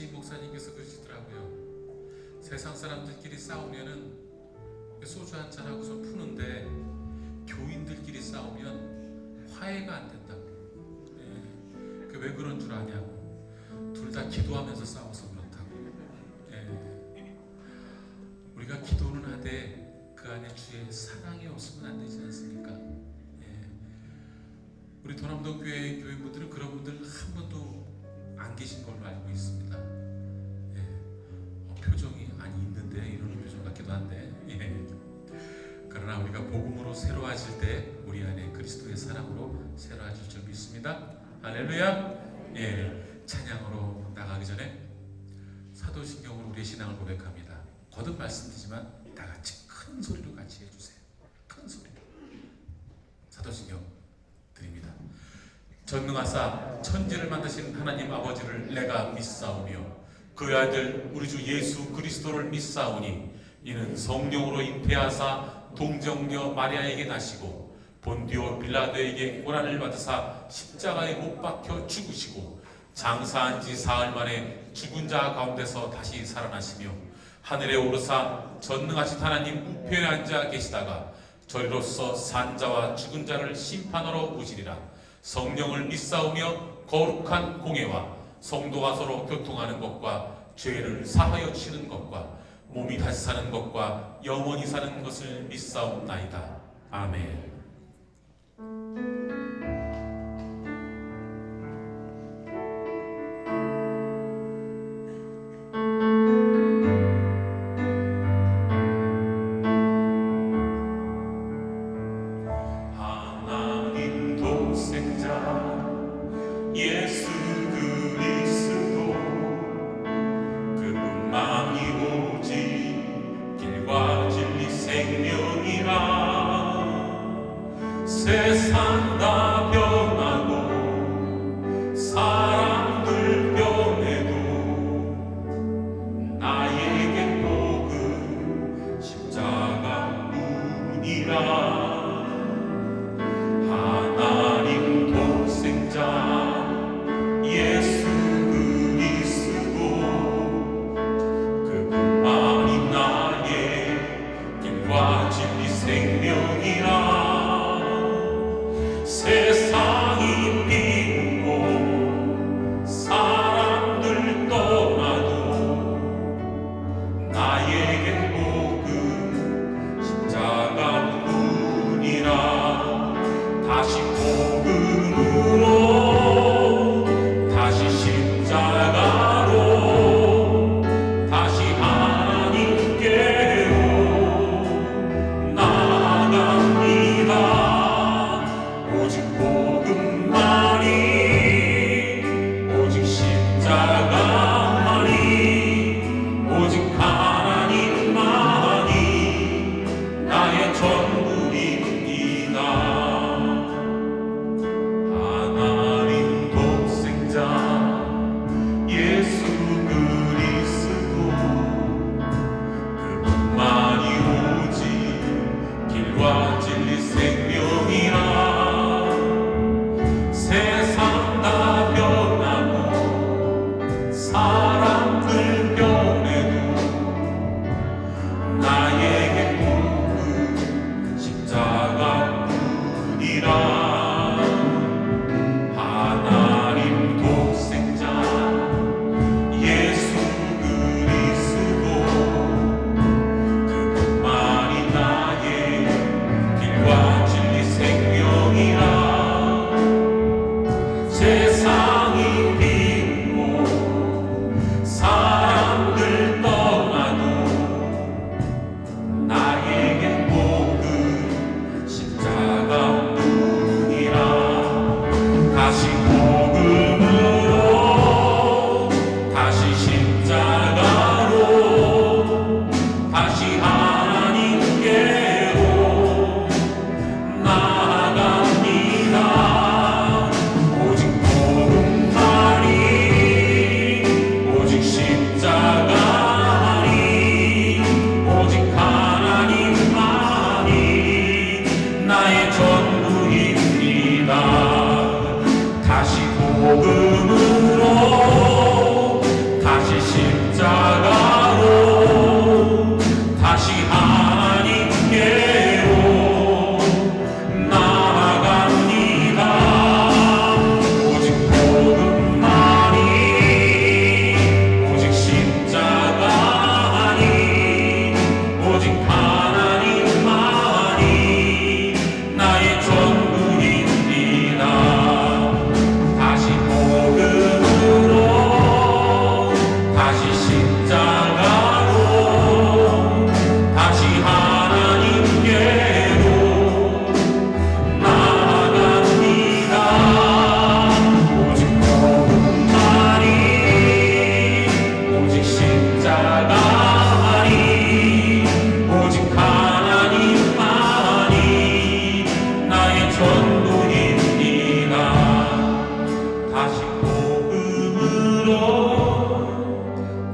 이시인 목사님께서 그러시더라고요. 세상 사람들끼리 싸우면은 소주 한잔 하고서 푸는데 교인들끼리 싸우면 화해가 안 된다고. 왜 그런 줄 아냐고. 둘 다 기도하면서 싸워서 그렇다고. 우리가 기도는 하되 그 안에 주의 사랑이 없으면 안 되지 않습니까? 우리 도남동 교회 교인분들은 그런 분들 한 분도 안 계신 걸로 알고 있습니다. 표정이 아니 있는데 이러는 표정 같기도 한데. 그러나 우리가 복음으로 새로워질 때 우리 안에 그리스도의 사랑으로 새로워질 줄 믿습니다. 할렐루야. 찬양으로 나가기 전에 사도신경으로 우리의 신앙을 고백합니다. 거듭 말씀드리지만 다 같이 큰 소리로 같이 해주세요. 큰 소리로. 사도신경 드립니다. 전능하사 천지를 만드신 하나님 아버지를 내가 믿사오며 그 아들 우리 주 예수 그리스도를 믿사오니 이는 성령으로 잉태하사 동정녀 마리아에게 나시고 본디오 빌라도에게 고난을 받으사 십자가에 못 박혀 죽으시고 장사한 지 사흘 만에 죽은 자 가운데서 다시 살아나시며 하늘에 오르사 전능하신 하나님 우편에 앉아 계시다가 저리로서 산자와 죽은 자를 심판하러 오시리라. 성령을 믿사오며 거룩한 공예와 성도가 서로 교통하는 것과 죄를 사하여 주시는 것과 몸이 다시 사는 것과 영원히 사는 것을 믿사옵나이다. 아멘. 하나님 독생자 예수 그리스도 그분만이 오직 길과 진리 생명이라. 세상 다 변하고 사람들 변해도 나에겐 복음 십자가뿐이라. 하나님 독생자 예수 그리스도 그분만이 나의 길과 진리 생명이라. 세상이 비웃고 사람들 떠나도 나에겐 복음 십자가뿐이라. 다시 복음으로 다시 십자가로 다시 하나님께로 나아갑니다. 오직 복음만이 오직 십자가만이 오직 하나님만이 나의 전부입니다. 하나님 독생자 예수 그리스도 그분만이 오직 길과 진리 생명이라. 세상 다 변하고 사람들 변해도 나에게 복음 십자가뿐이라. 하나님 독생자 예수 그리스도 그분만이 나의 길과 진리 생명이라. 세상이 비웃고 사람들 떠나도 나에겐 복음 십자가뿐이라. 다시 복음으로 다시 십자가로 다시 하나님께로 나아갑니다. 오직 복음만이 오직 십자가만이 오직 하나님만이 나의 전부입니다. 다시 복음으로 다시 다시 십자가로 다시 하나님께로 나아갑니다. 오직 복음만이 오직 십자가만이 오직 하나님만이 나의 전부입니다. 다시 복음으로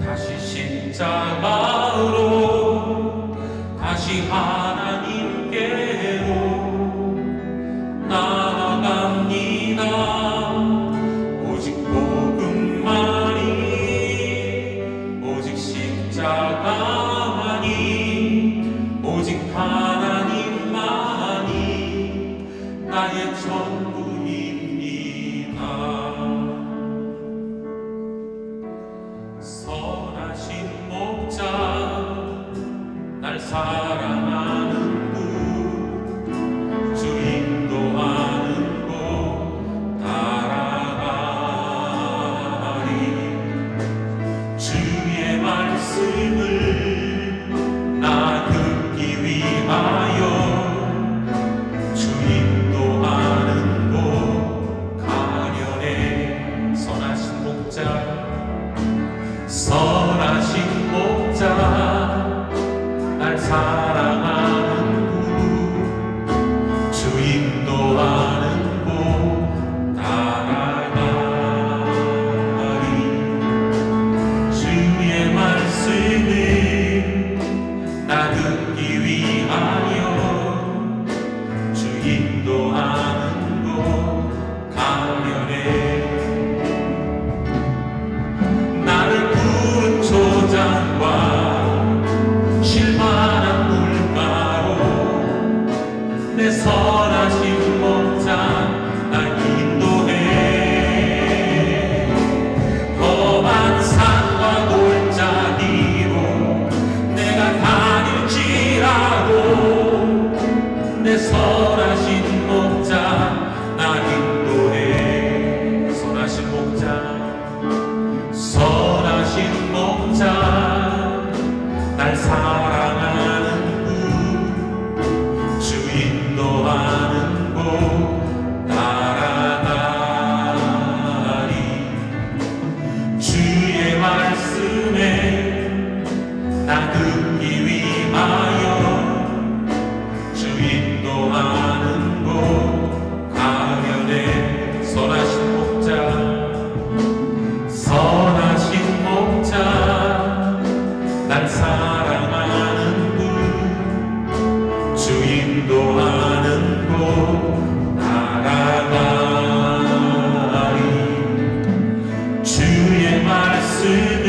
다시 십자가로 다시 하나님께로 나아갑니다. 오직 복음만이 오직 십자가만이 오직 하나님만이 나의 전부입니다. 선하신 목자 날 사랑하는 분 주 인도하는 곳 따라가리. 주의 말씀을 나 듣기 위하여 주 인도하는 곳 가려네. 선하신 목자 선하신 목자 날 사랑하는 분 주 인도하는 곳 따라가리. 주의 말씀을 나 듣기 위하여 주 인도하는 곳 가려네. 나를 푸른 초장과 실만한 물가로 내 선하신 목자 날 인도해. 험한 산과 골짜기로 내가 다닐지라도 내 선하신 목자 날 인도해. 선하신 목자 선하신 목자 날 사랑하는 분 주 인도하는 곳 따라가리. 주의 말씀에 나 듣기 위하여 주 인도하는 곳 가려네. 선하신 목자 선하신 목자 날 사랑하는 분 주 인도하는 곳 따라가리. 주의 말씀을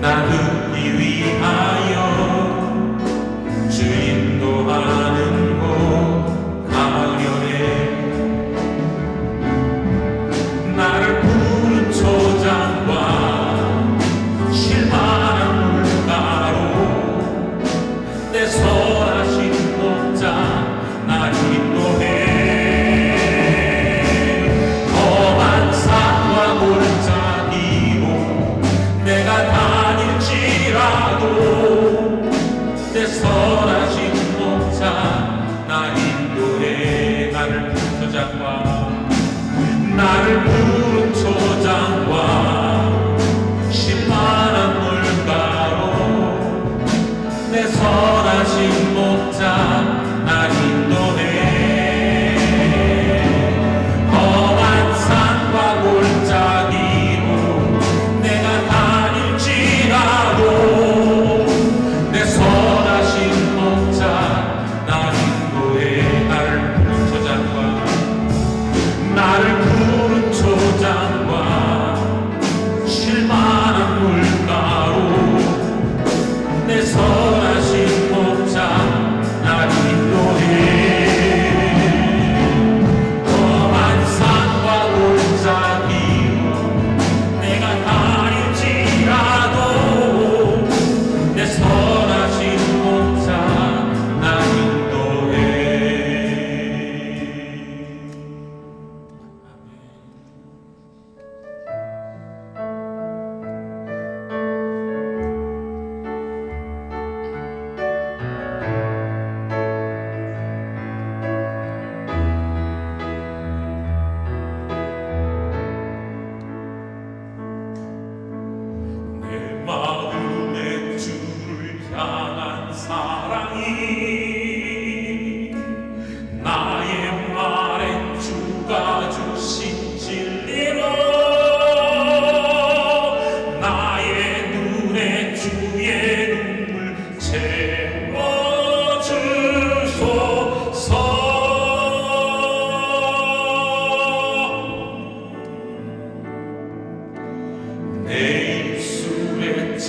나 듣기 위하여 주 인도하는 곳 가려네. 나를 푸른 초장과 실만한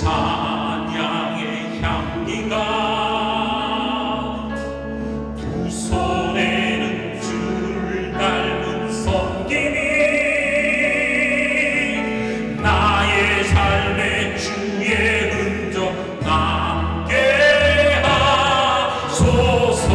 찬양의 향기가 두 손에는 주를 닮은 섬김이 나의 삶의 주의 흔적 남게 하소서.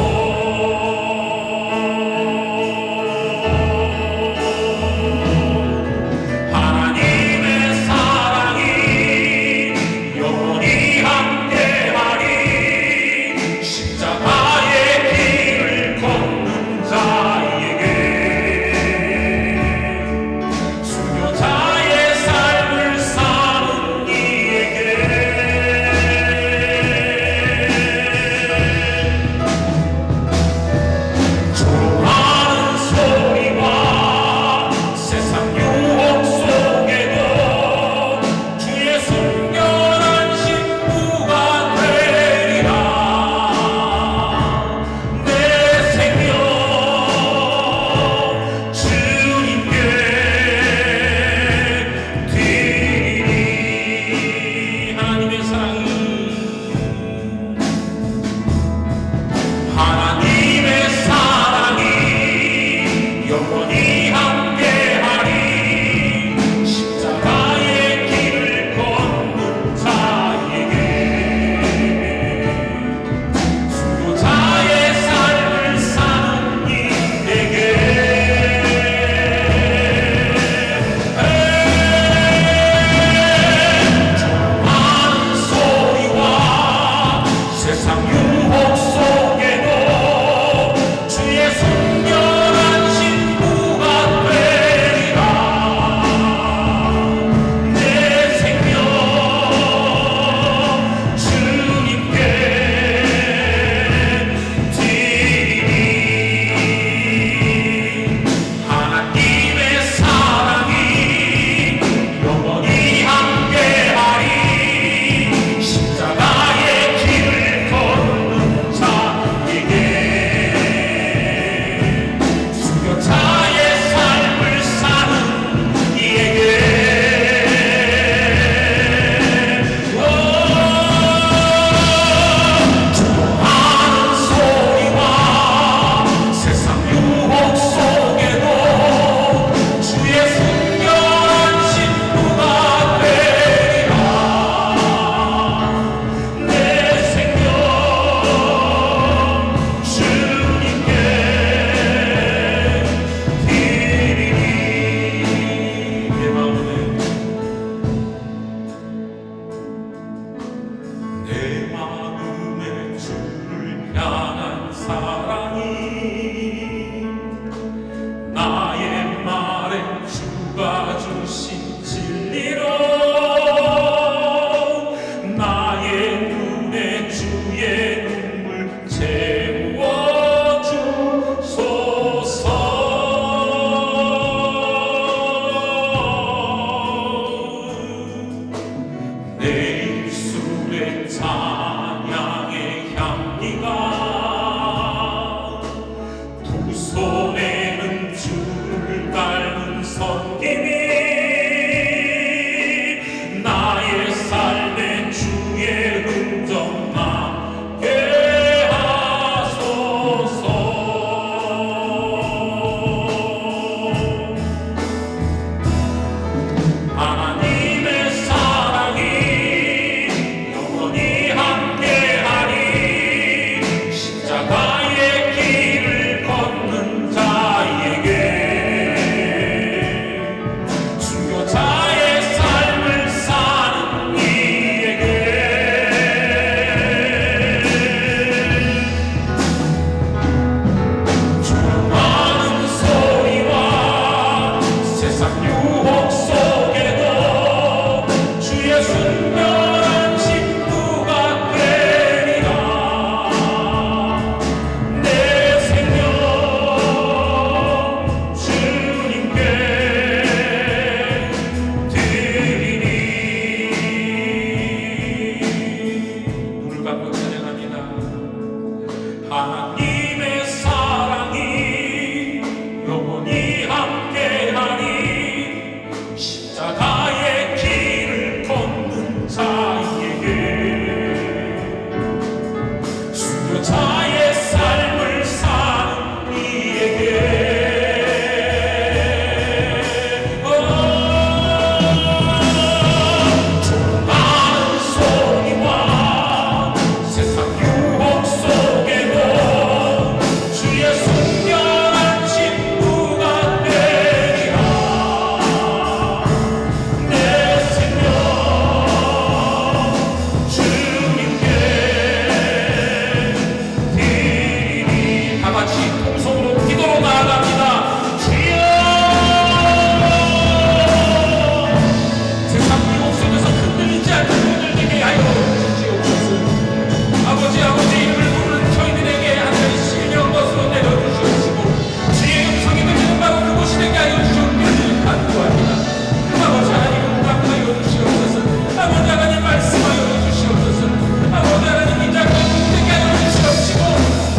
하나님의 사랑이 영원히 아버지 하나님 말씀하여 주시옵소서. 아버지 하나님 이 자리에 되게 하여 주시옵시고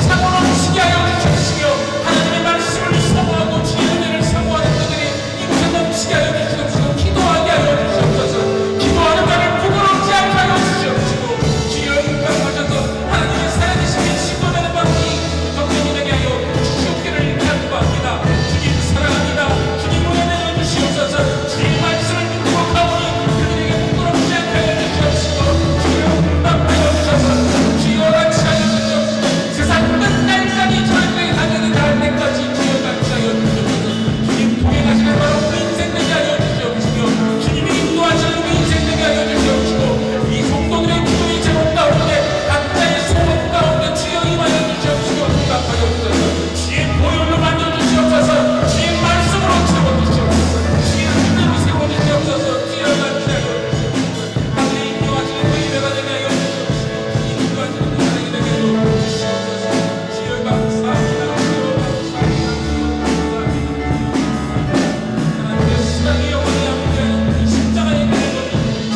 사고 넘치게 하여 주시옵시며 하나님의 말씀을 사모하고 주의 은혜를 사모하는 자들이 이곳에 넘치게 하여 주시옵시고 기도하게 하여 주시옵소서. 기도하는 자를 부끄럽지 않게 하여 주시옵시고 주여 응답하셔서 하나님의 살아계신 신도되는 방이 덕분이 되게 하여 주시옵기를 간구합니다. 주님 사랑합니다. 주님 은혜 주시옵소서. 주의 말씀을 듣고 가오니 그들에게 부끄럽지 않게 하여 주시옵시고 주여 응답하여 주셔서 주여 같이 하여 주시옵시고 세상 끝날까지 저희들에게 가져는 닿을 때까지 주여 같이 하여 주시옵소서. 주님 동행하시는 바로 우리 인생 되게 하여 주시옵시며 주님이 인도하시는 우리 인생 되게 하여 주시옵시고 이 성도들의 기도의 제목 가운데 각자의 소원 가운데 주여 임하여 주시옵시고 응답하여 주셔서 주의 보혈로 만져주시옵소서. 주의 말씀으로 채워주시옵소서. 주의 은혜로 세워주시옵소서. 주여 같이 하여 주시옵소서. 하늘이 인도하시는 그 예배가 되게 하여 주시옵시고 인도하시는 그 사랑이 되게 하여 주시옵소서. 주여 감사합니다. 주여 감사합니다. 하나님의 수장의 영원히 함께하는 이 십자가의 은혜로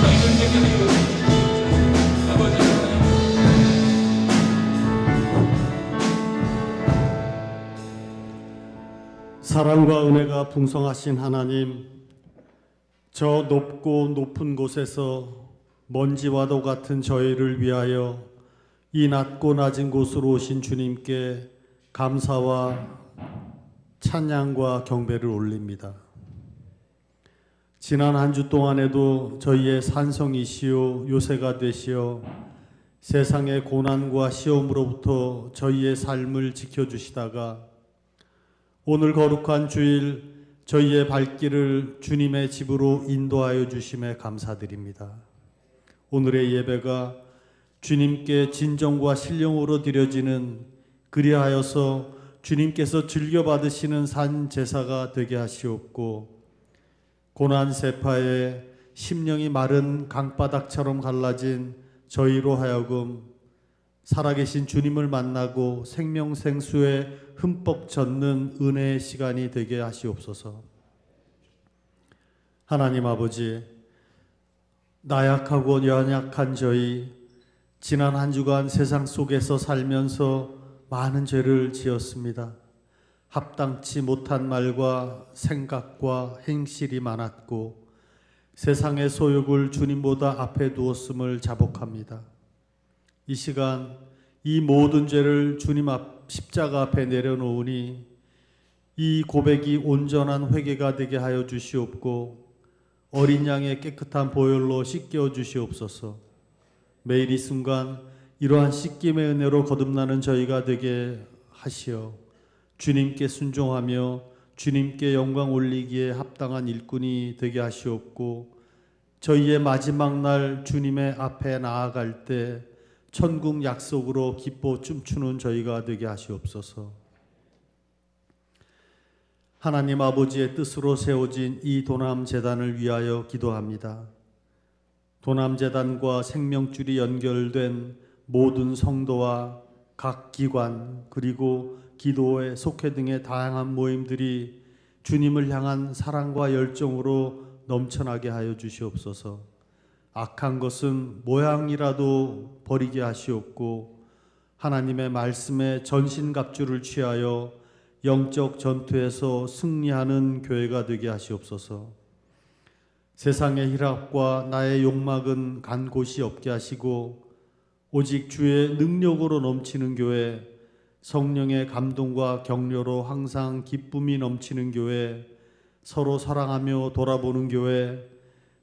저희들 되게 하여 주시옵소서. 아버지 하나님 사랑과 은혜가 풍성하신 하나님, 저 높고 높은 곳에서 먼지와도 같은 저희를 위하여 이 낮고 낮은 곳으로 오신 주님께 감사와 찬양과 경배를 올립니다. 지난 한 주 동안에도 저희의 산성이시오 요새가 되시어 세상의 고난과 시험으로부터 저희의 삶을 지켜주시다가 오늘 거룩한 주일 저희의 발길을 주님의 집으로 인도하여 주심에 감사드립니다. 오늘의 예배가 주님께 진정과 신령으로 드려지는 그리하여서 주님께서 즐겨받으시는 산 제사가 되게 하시옵고 고난 세파에 심령이 마른 강바닥처럼 갈라진 저희로 하여금 살아계신 주님을 만나고 생명생수에 흠뻑 젖는 은혜의 시간이 되게 하시옵소서. 하나님 아버지, 나약하고 연약한 저희 지난 한 주간 세상 속에서 살면서 많은 죄를 지었습니다. 합당치 못한 말과 생각과 행실이 많았고 세상의 소욕을 주님보다 앞에 두었음을 자복합니다. 이 시간 이 모든 죄를 주님 앞 십자가 앞에 내려놓으니 이 고백이 온전한 회개가 되게 하여 주시옵고 어린 양의 깨끗한 보혈로 씻겨 주시옵소서. 매일 이 순간 이러한 씻김의 은혜로 거듭나는 저희가 되게 하시어 주님께 순종하며 주님께 영광 올리기에 합당한 일꾼이 되게 하시옵고 저희의 마지막 날 주님의 앞에 나아갈 때 천국 약속으로 기뻐 춤추는 저희가 되게 하시옵소서. 하나님 아버지의 뜻으로 세워진 이 도남재단을 위하여 기도합니다. 도남재단과 생명줄이 연결된 모든 성도와 각 기관 그리고 기도회, 속회 등의 다양한 모임들이 주님을 향한 사랑과 열정으로 넘쳐나게 하여 주시옵소서. 악한 것은 모양이라도 버리게 하시옵고 하나님의 말씀에 전신갑주를 취하여 영적 전투에서 승리하는 교회가 되게 하시옵소서. 세상의 희락과 나의 욕망은 간 곳이 없게 하시고 오직 주의 능력으로 넘치는 교회, 성령의 감동과 격려로 항상 기쁨이 넘치는 교회, 서로 사랑하며 돌아보는 교회,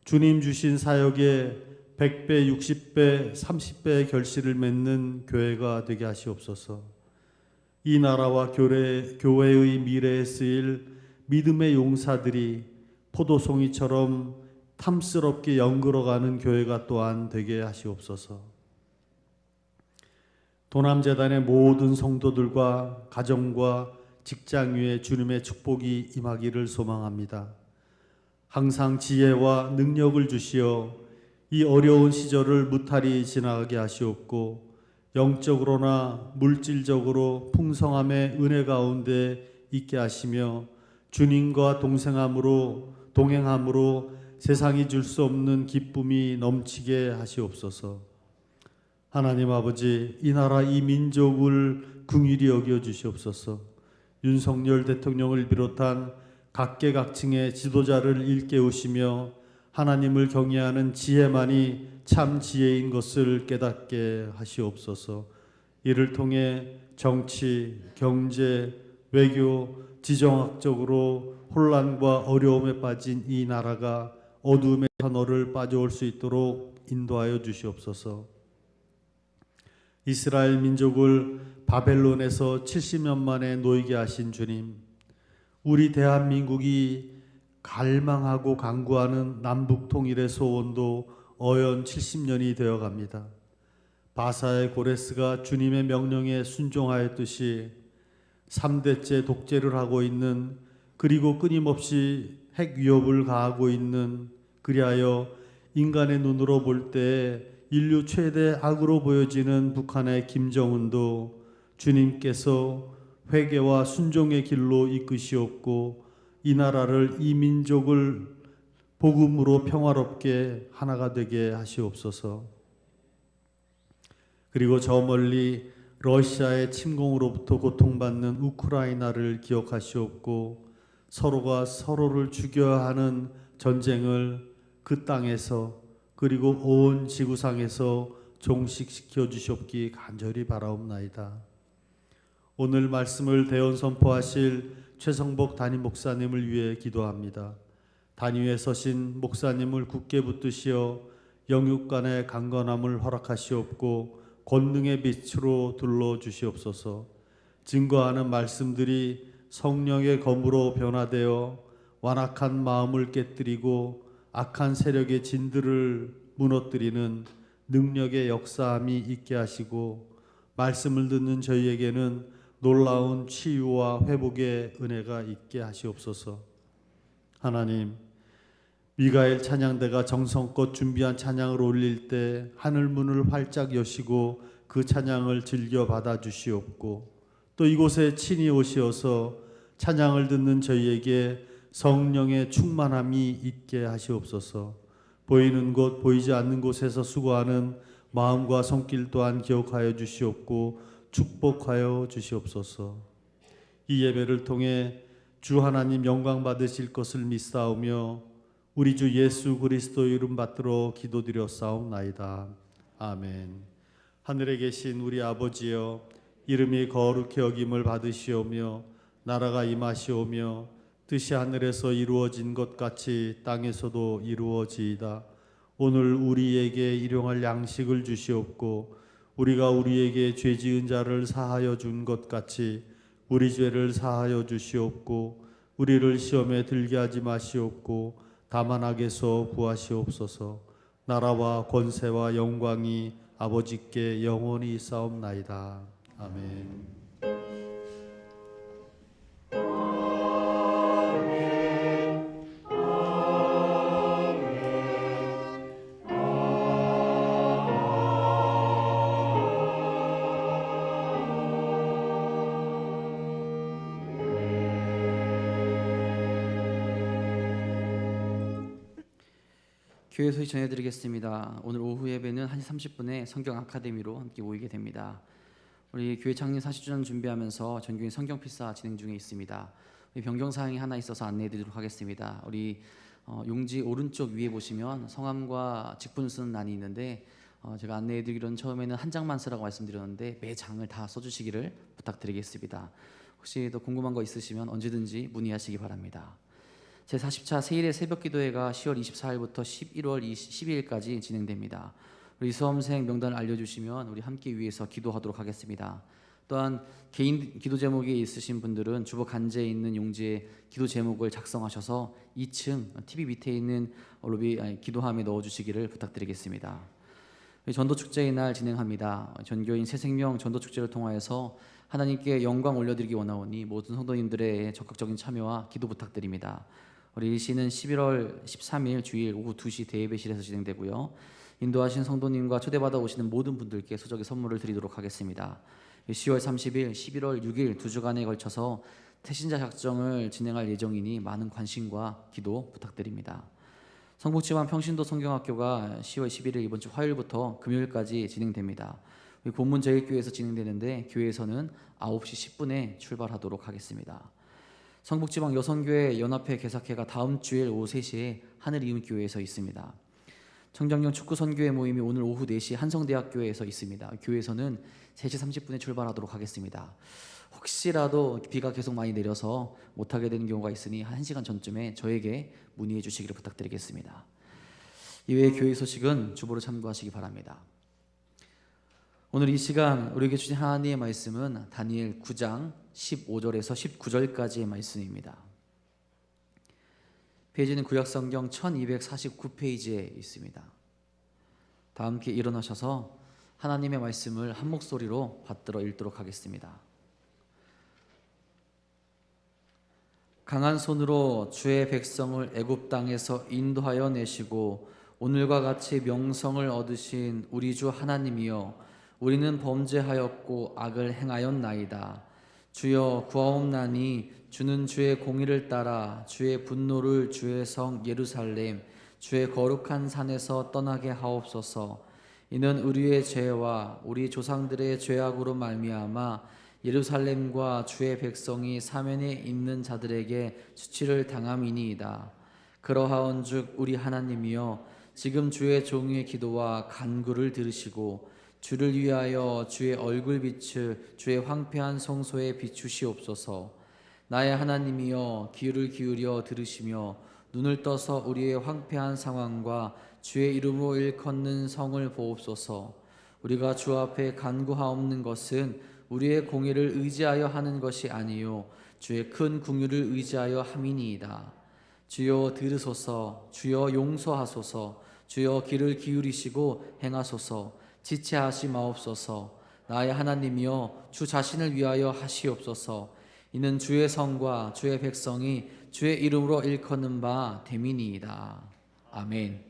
주님 주신 사역에 100배, 60배, 30배의 결실을 맺는 교회가 되게 하시옵소서. 이 나라와 교회의 미래에 쓰일 믿음의 용사들이 포도송이처럼 탐스럽게 연걸어가는 교회가 또한 되게 하시옵소서. 도남재단의 모든 성도들과 가정과 직장 위에 주님의 축복이 임하기를 소망합니다. 항상 지혜와 능력을 주시어 이 어려운 시절을 무탈히 지나가게 하시옵고 영적으로나 물질적으로 풍성함의 은혜 가운데 있게 하시며 주님과 동행함으로 세상이 줄 수 없는 기쁨이 넘치게 하시옵소서. 하나님 아버지, 이 나라 이 민족을 긍휼히 여겨 주시옵소서. 윤석열 대통령을 비롯한 각계각층의 지도자를 일깨우시며 하나님을 경외하는 지혜만이 참 지혜인 것을 깨닫게 하시옵소서. 이를 통해 정치, 경제, 외교, 지정학적으로 혼란과 어려움에 빠진 이 나라가 어두움의 터널을 빠져올 수 있도록 인도하여 주시옵소서. 이스라엘 민족을 바벨론에서 70년 만에 놓이게 하신 주님, 우리 대한민국이 갈망하고 간구하는 남북 통일의 소원도 어연 70년이 되어 갑니다. 바사의 고레스가 주님의 명령에 순종하였듯이 3대째 독재를 하고 있는, 그리고 끊임없이 핵 위협을 가하고 있는, 그리하여 인간의 눈으로 볼 때 인류 최대 악으로 보여지는 북한의 김정은도 주님께서 회개와 순종의 길로 이끄시옵고 이 나라를, 이 민족을 복음으로 평화롭게 하나가 되게 하시옵소서. 그리고 저 멀리 러시아의 침공으로부터 고통받는 우크라이나를 기억하시옵고 서로가 서로를 죽여야 하는 전쟁을 그 땅에서, 그리고 온 지구상에서 종식시켜 주시옵기 간절히 바라옵나이다. 오늘 말씀을 대언 선포하실 최성복 담임 목사님을 위해 기도합니다. 단위에 서신 목사님을 굳게 붙드시어 영육간의 강건함을 허락하시옵고 권능의 빛으로 둘러주시옵소서. 증거하는 말씀들이 성령의 검으로 변화되어 완악한 마음을 깨뜨리고 악한 세력의 진들을 무너뜨리는 능력의 역사함이 있게 하시고 말씀을 듣는 저희에게는 놀라운 치유와 회복의 은혜가 있게 하시옵소서. 하나님, 미가엘 찬양대가 정성껏 준비한 찬양을 올릴 때 하늘 문을 활짝 여시고 그 찬양을 즐겨 받아주시옵고 또 이곳에 친히 오시어서 찬양을 듣는 저희에게 성령의 충만함이 있게 하시옵소서. 보이는 곳 보이지 않는 곳에서 수고하는 마음과 손길 또한 기억하여 주시옵고 축복하여 주시옵소서. 이 예배를 통해 주 하나님 영광 받으실 것을 믿사오며 우리 주 예수 그리스도 이름 받들어 기도드려 싸움나이다. 아멘. 하늘에 계신 우리 아버지여, 이름이 거룩히 여김을 받으시오며 나라가 임하시오며 뜻이 하늘에서 이루어진 것 같이 땅에서도 이루어지이다. 오늘 우리에게 일용할 양식을 주시옵고 우리가 우리에게 죄 지은 자를 사하여 준 것 같이 우리 죄를 사하여 주시옵고 우리를 시험에 들게 하지 마시옵고 다만 악에서 구하시옵소서. 나라와 권세와 영광이 아버지께 영원히 있사옵나이다. 아멘. 교회 소식 전해드리겠습니다. 오늘 오후 예배는 1시 30분에 성경 아카데미로 함께 모이게 됩니다. 우리 교회 창립 40주년 준비하면서 전교인 성경 필사 진행 중에 있습니다. 변경 사항이 하나 있어서 안내해드리도록 하겠습니다. 우리 용지 오른쪽 위에 보시면 성함과 직분을 쓰는 란이 있는데 제가 안내해드리기로는 처음에는 한 장만 쓰라고 말씀드렸는데 매 장을 다 써주시기를 부탁드리겠습니다. 혹시 더 궁금한 거 있으시면 언제든지 문의하시기 바랍니다. 제40차 세일의 새벽기도회가 10월 24일부터 11월 12일까지 진행됩니다. 우리 수험생 명단을 알려주시면 우리 함께 위해서 기도하도록 하겠습니다. 또한 개인 기도 제목이 있으신 분들은 주보 간제에 있는 용지에 기도 제목을 작성하셔서 2층 TV 밑에 있는 로비 기도함에 넣어주시기를 부탁드리겠습니다. 전도축제의 날 진행합니다. 전교인 새생명 전도축제를 통하여서 하나님께 영광 올려드리기 원하오니 모든 성도님들의 적극적인 참여와 기도 부탁드립니다. 우리 일시는 11월 13일 주일 오후 2시 대예배실에서 진행되고요. 인도하신 성도님과 초대받아 오시는 모든 분들께 소정의 선물을 드리도록 하겠습니다. 10월 30일, 11월 6일 두 주간에 걸쳐서 태신자 작정을 진행할 예정이니 많은 관심과 기도 부탁드립니다. 성북지방 평신도 성경학교가 10월 11일 이번 주 화요일부터 금요일까지 진행됩니다. 우리 본문제일교회에서 진행되는데 교회에서는 9시 10분에 출발하도록 하겠습니다. 성북지방 여성교회 연합회 개사회가 다음 주일 오후 3시에 하늘이음교회에서 있습니다. 청정령 축구선교회 모임이 오늘 오후 4시 한성대학교에서 있습니다. 교회에서는 3시 30분에 출발하도록 하겠습니다. 혹시라도 비가 계속 많이 내려서 못하게 되는 경우가 있으니 1시간 전쯤에 저에게 문의해 주시기를 부탁드리겠습니다. 이외의 교회 소식은 주보로 참고하시기 바랍니다. 오늘 이 시간 우리에게 주신 하나님의 말씀은 다니엘 9장 15절에서 19절까지의 말씀입니다. 페이지는 구약성경 1249페이지에 있습니다. 다 함께 일어나셔서 하나님의 말씀을 한 목소리로 받들어 읽도록 하겠습니다. 강한 손으로 주의 백성을 애굽 땅에서 인도하여 내시고 오늘과 같이 명성을 얻으신 우리 주 하나님이여, 우리는 범죄하였고 악을 행하였나이다. 주여 구하옵나니 주는 주의 공의를 따라 주의 분노를 주의 성 예루살렘 주의 거룩한 산에서 떠나게 하옵소서. 이는 우리의 죄와 우리 조상들의 죄악으로 말미암아 예루살렘과 주의 백성이 사면에 있는 자들에게 수치를 당함이니이다. 그러하온즉 우리 하나님이여, 지금 주의 종의 기도와 간구를 들으시고 주를 위하여 주의 얼굴빛을 주의 황폐한 성소에 비추시옵소서. 나의 하나님이여, 귀를 기울여 들으시며 눈을 떠서 우리의 황폐한 상황과 주의 이름으로 일컫는 성을 보옵소서. 우리가 주 앞에 간구하옵는 것은 우리의 공의를 의지하여 하는 것이 아니요 주의 큰 긍휼을 의지하여 함이니이다. 주여 들으소서. 주여 용서하소서. 주여 귀를 기울이시고 행하소서. 지체하시 마옵소서. 나의 하나님이여, 주 자신을 위하여 하시옵소서. 이는 주의 성과 주의 백성이 주의 이름으로 일컫는 바 됨이니이다. 아멘.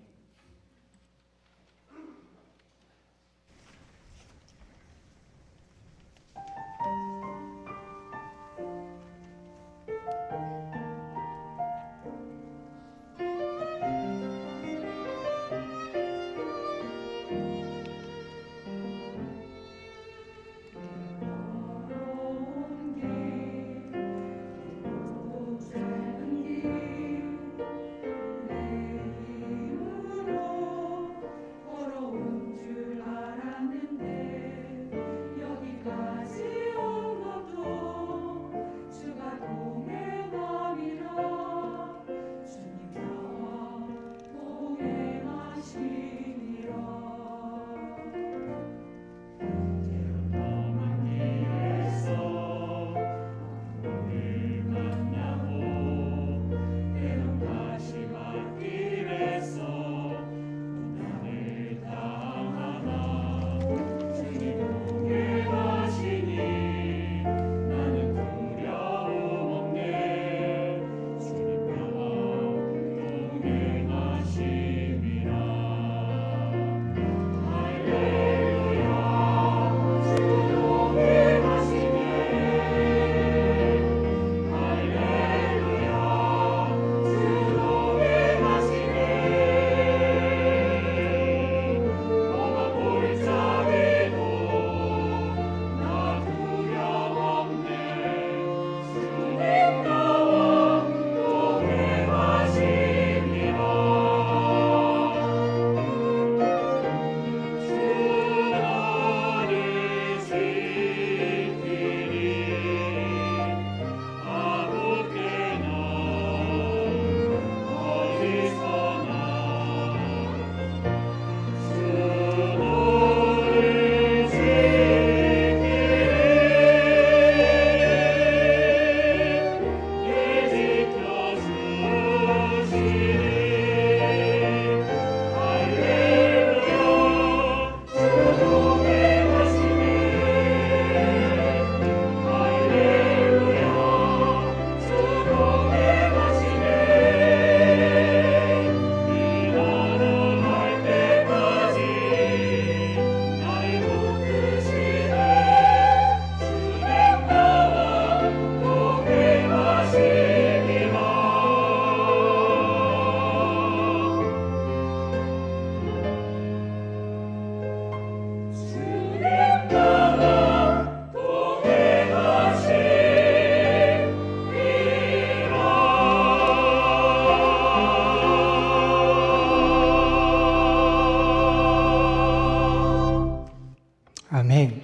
아멘.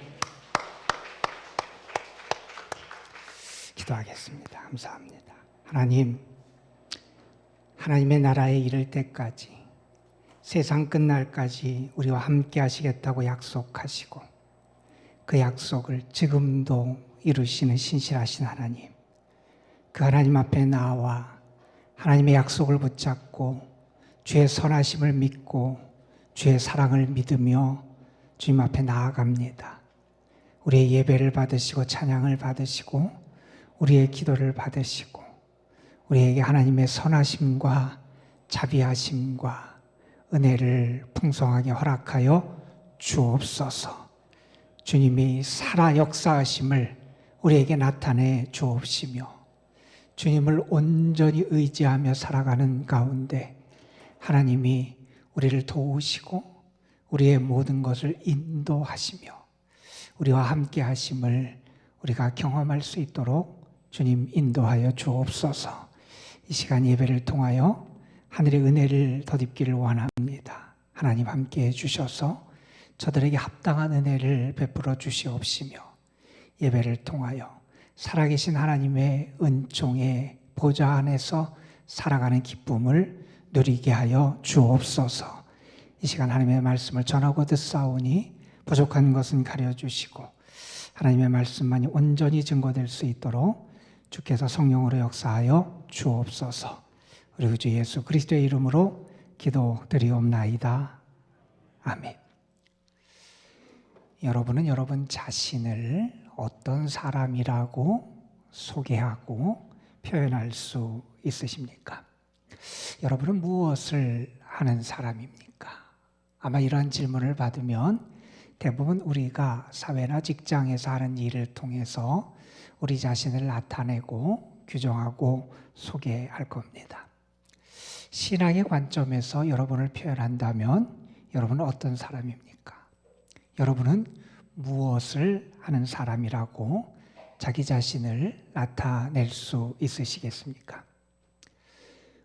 기도하겠습니다. 감사합니다. 하나님, 하나님의 나라에 이를 때까지, 세상 끝날까지 우리와 함께 하시겠다고 약속하시고 그 약속을 지금도 이루시는 신실하신 하나님, 그 하나님 앞에 나와 하나님의 약속을 붙잡고 주의 선하심을 믿고 주의 사랑을 믿으며 주님 앞에 나아갑니다. 우리의 예배를 받으시고 찬양을 받으시고 우리의 기도를 받으시고 우리에게 하나님의 선하심과 자비하심과 은혜를 풍성하게 허락하여 주옵소서. 주님이 살아 역사하심을 우리에게 나타내 주옵시며 주님을 온전히 의지하며 살아가는 가운데 하나님이 우리를 도우시고 우리의 모든 것을 인도하시며 우리와 함께 하심을 우리가 경험할 수 있도록 주님 인도하여 주옵소서. 이 시간 예배를 통하여 하늘의 은혜를 덧입기를 원합니다. 하나님 함께 해주셔서 저들에게 합당한 은혜를 베풀어 주시옵시며 예배를 통하여 살아계신 하나님의 은총의 보좌 안에서 살아가는 기쁨을 누리게 하여 주옵소서. 이 시간 하나님의 말씀을 전하고 듣사오니 부족한 것은 가려주시고 하나님의 말씀만이 온전히 증거될 수 있도록 주께서 성령으로 역사하여 주옵소서. 우리 구주 예수 그리스도의 이름으로 기도드리옵나이다. 아멘. 여러분은 여러분 자신을 어떤 사람이라고 소개하고 표현할 수 있으십니까? 여러분은 무엇을 하는 사람입니까? 아마 이러한 질문을 받으면 대부분 우리가 사회나 직장에서 하는 일을 통해서 우리 자신을 나타내고 규정하고 소개할 겁니다. 신앙의 관점에서 여러분을 표현한다면 여러분은 어떤 사람입니까? 여러분은 무엇을 하는 사람이라고 자기 자신을 나타낼 수 있으시겠습니까?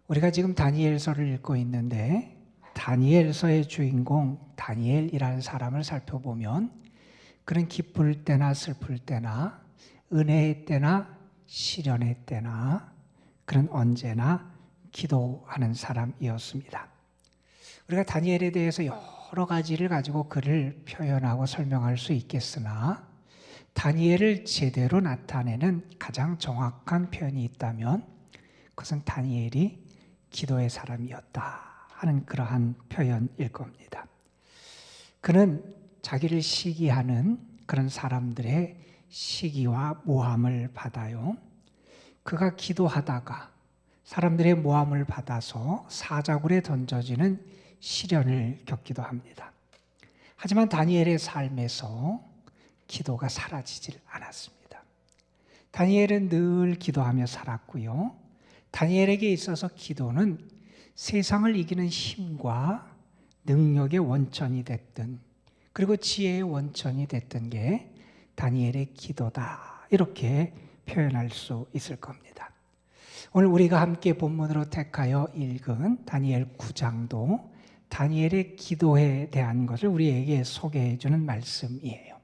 우리가 지금 다니엘서를 읽고 있는데 다니엘서의 주인공 다니엘이라는 사람을 살펴보면 그는 기쁠 때나 슬플 때나 은혜의 때나 시련의 때나 그는 언제나 기도하는 사람이었습니다. 우리가 다니엘에 대해서 여러 가지를 가지고 그를 표현하고 설명할 수 있겠으나 다니엘을 제대로 나타내는 가장 정확한 표현이 있다면 그것은 다니엘이 기도의 사람이었다 하는 그러한 표현일 겁니다. 그는 자기를 시기하는 그런 사람들의 시기와 모함을 받아요. 그가 기도하다가 사람들의 모함을 받아서 사자굴에 던져지는 시련을 겪기도 합니다. 하지만 다니엘의 삶에서 기도가 사라지질 않았습니다. 다니엘은 늘 기도하며 살았고요. 다니엘에게 있어서 기도는 세상을 이기는 힘과 능력의 원천이 됐든 그리고 지혜의 원천이 됐던 게 다니엘의 기도다 이렇게 표현할 수 있을 겁니다. 오늘 우리가 함께 본문으로 택하여 읽은 다니엘 9장도 다니엘의 기도에 대한 것을 우리에게 소개해 주는 말씀이에요.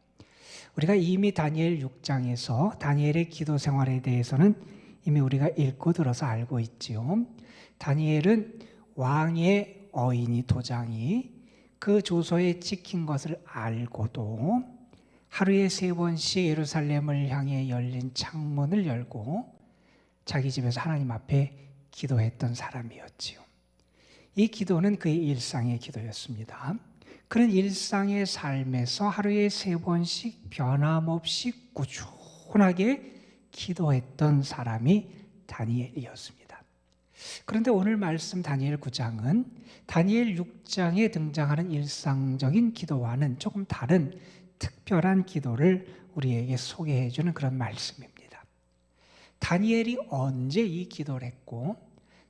우리가 이미 다니엘 6장에서 다니엘의 기도 생활에 대해서는 이미 우리가 읽고 들어서 알고 있지요. 다니엘은 왕의 어인이 도장이 그 조서에 찍힌 것을 알고도 하루에 3번씩 예루살렘을 향해 열린 창문을 열고 자기 집에서 하나님 앞에 기도했던 사람이었지요. 이 기도는 그의 일상의 기도였습니다. 그는 일상의 삶에서 하루에 3번씩 변함없이 꾸준하게 기도했던 사람이 다니엘이었습니다. 그런데 오늘 말씀 다니엘 9장은 다니엘 6장에 등장하는 일상적인 기도와는 조금 다른 특별한 기도를 우리에게 소개해 주는 그런 말씀입니다. 다니엘이 언제 이 기도를 했고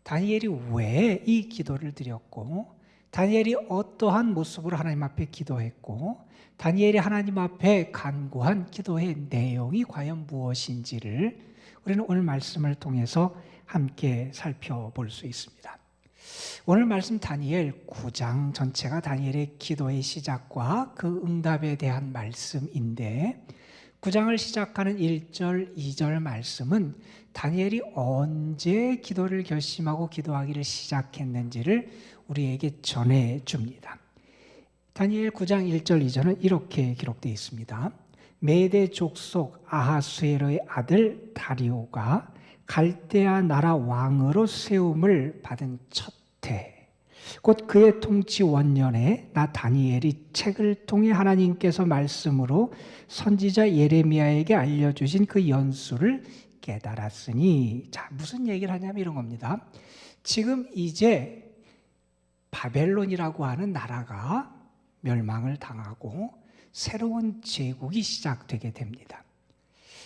다니엘이 왜 이 기도를 드렸고 다니엘이 어떠한 모습으로 하나님 앞에 기도했고 다니엘이 하나님 앞에 간구한 기도의 내용이 과연 무엇인지를 우리는 오늘 말씀을 통해서 함께 살펴볼 수 있습니다. 오늘 말씀 다니엘 9장 전체가 다니엘의 기도의 시작과 그 응답에 대한 말씀인데 9장을 시작하는 1절, 2절 말씀은 다니엘이 언제 기도를 결심하고 기도하기를 시작했는지를 우리에게 전해줍니다. 다니엘 9장 1절, 2절은 이렇게 기록되어 있습니다. 메대 족속 아하수에로의 아들 다리오가 갈대아 나라 왕으로 세움을 받은 첫 해, 곧 그의 통치 원년에 나 다니엘이 책을 통해 하나님께서 말씀으로 선지자 예레미야에게 알려주신 그 연수를 깨달았으니. 자, 무슨 얘기를 하냐면 이런 겁니다. 지금 이제 바벨론이라고 하는 나라가 멸망을 당하고 새로운 제국이 시작되게 됩니다.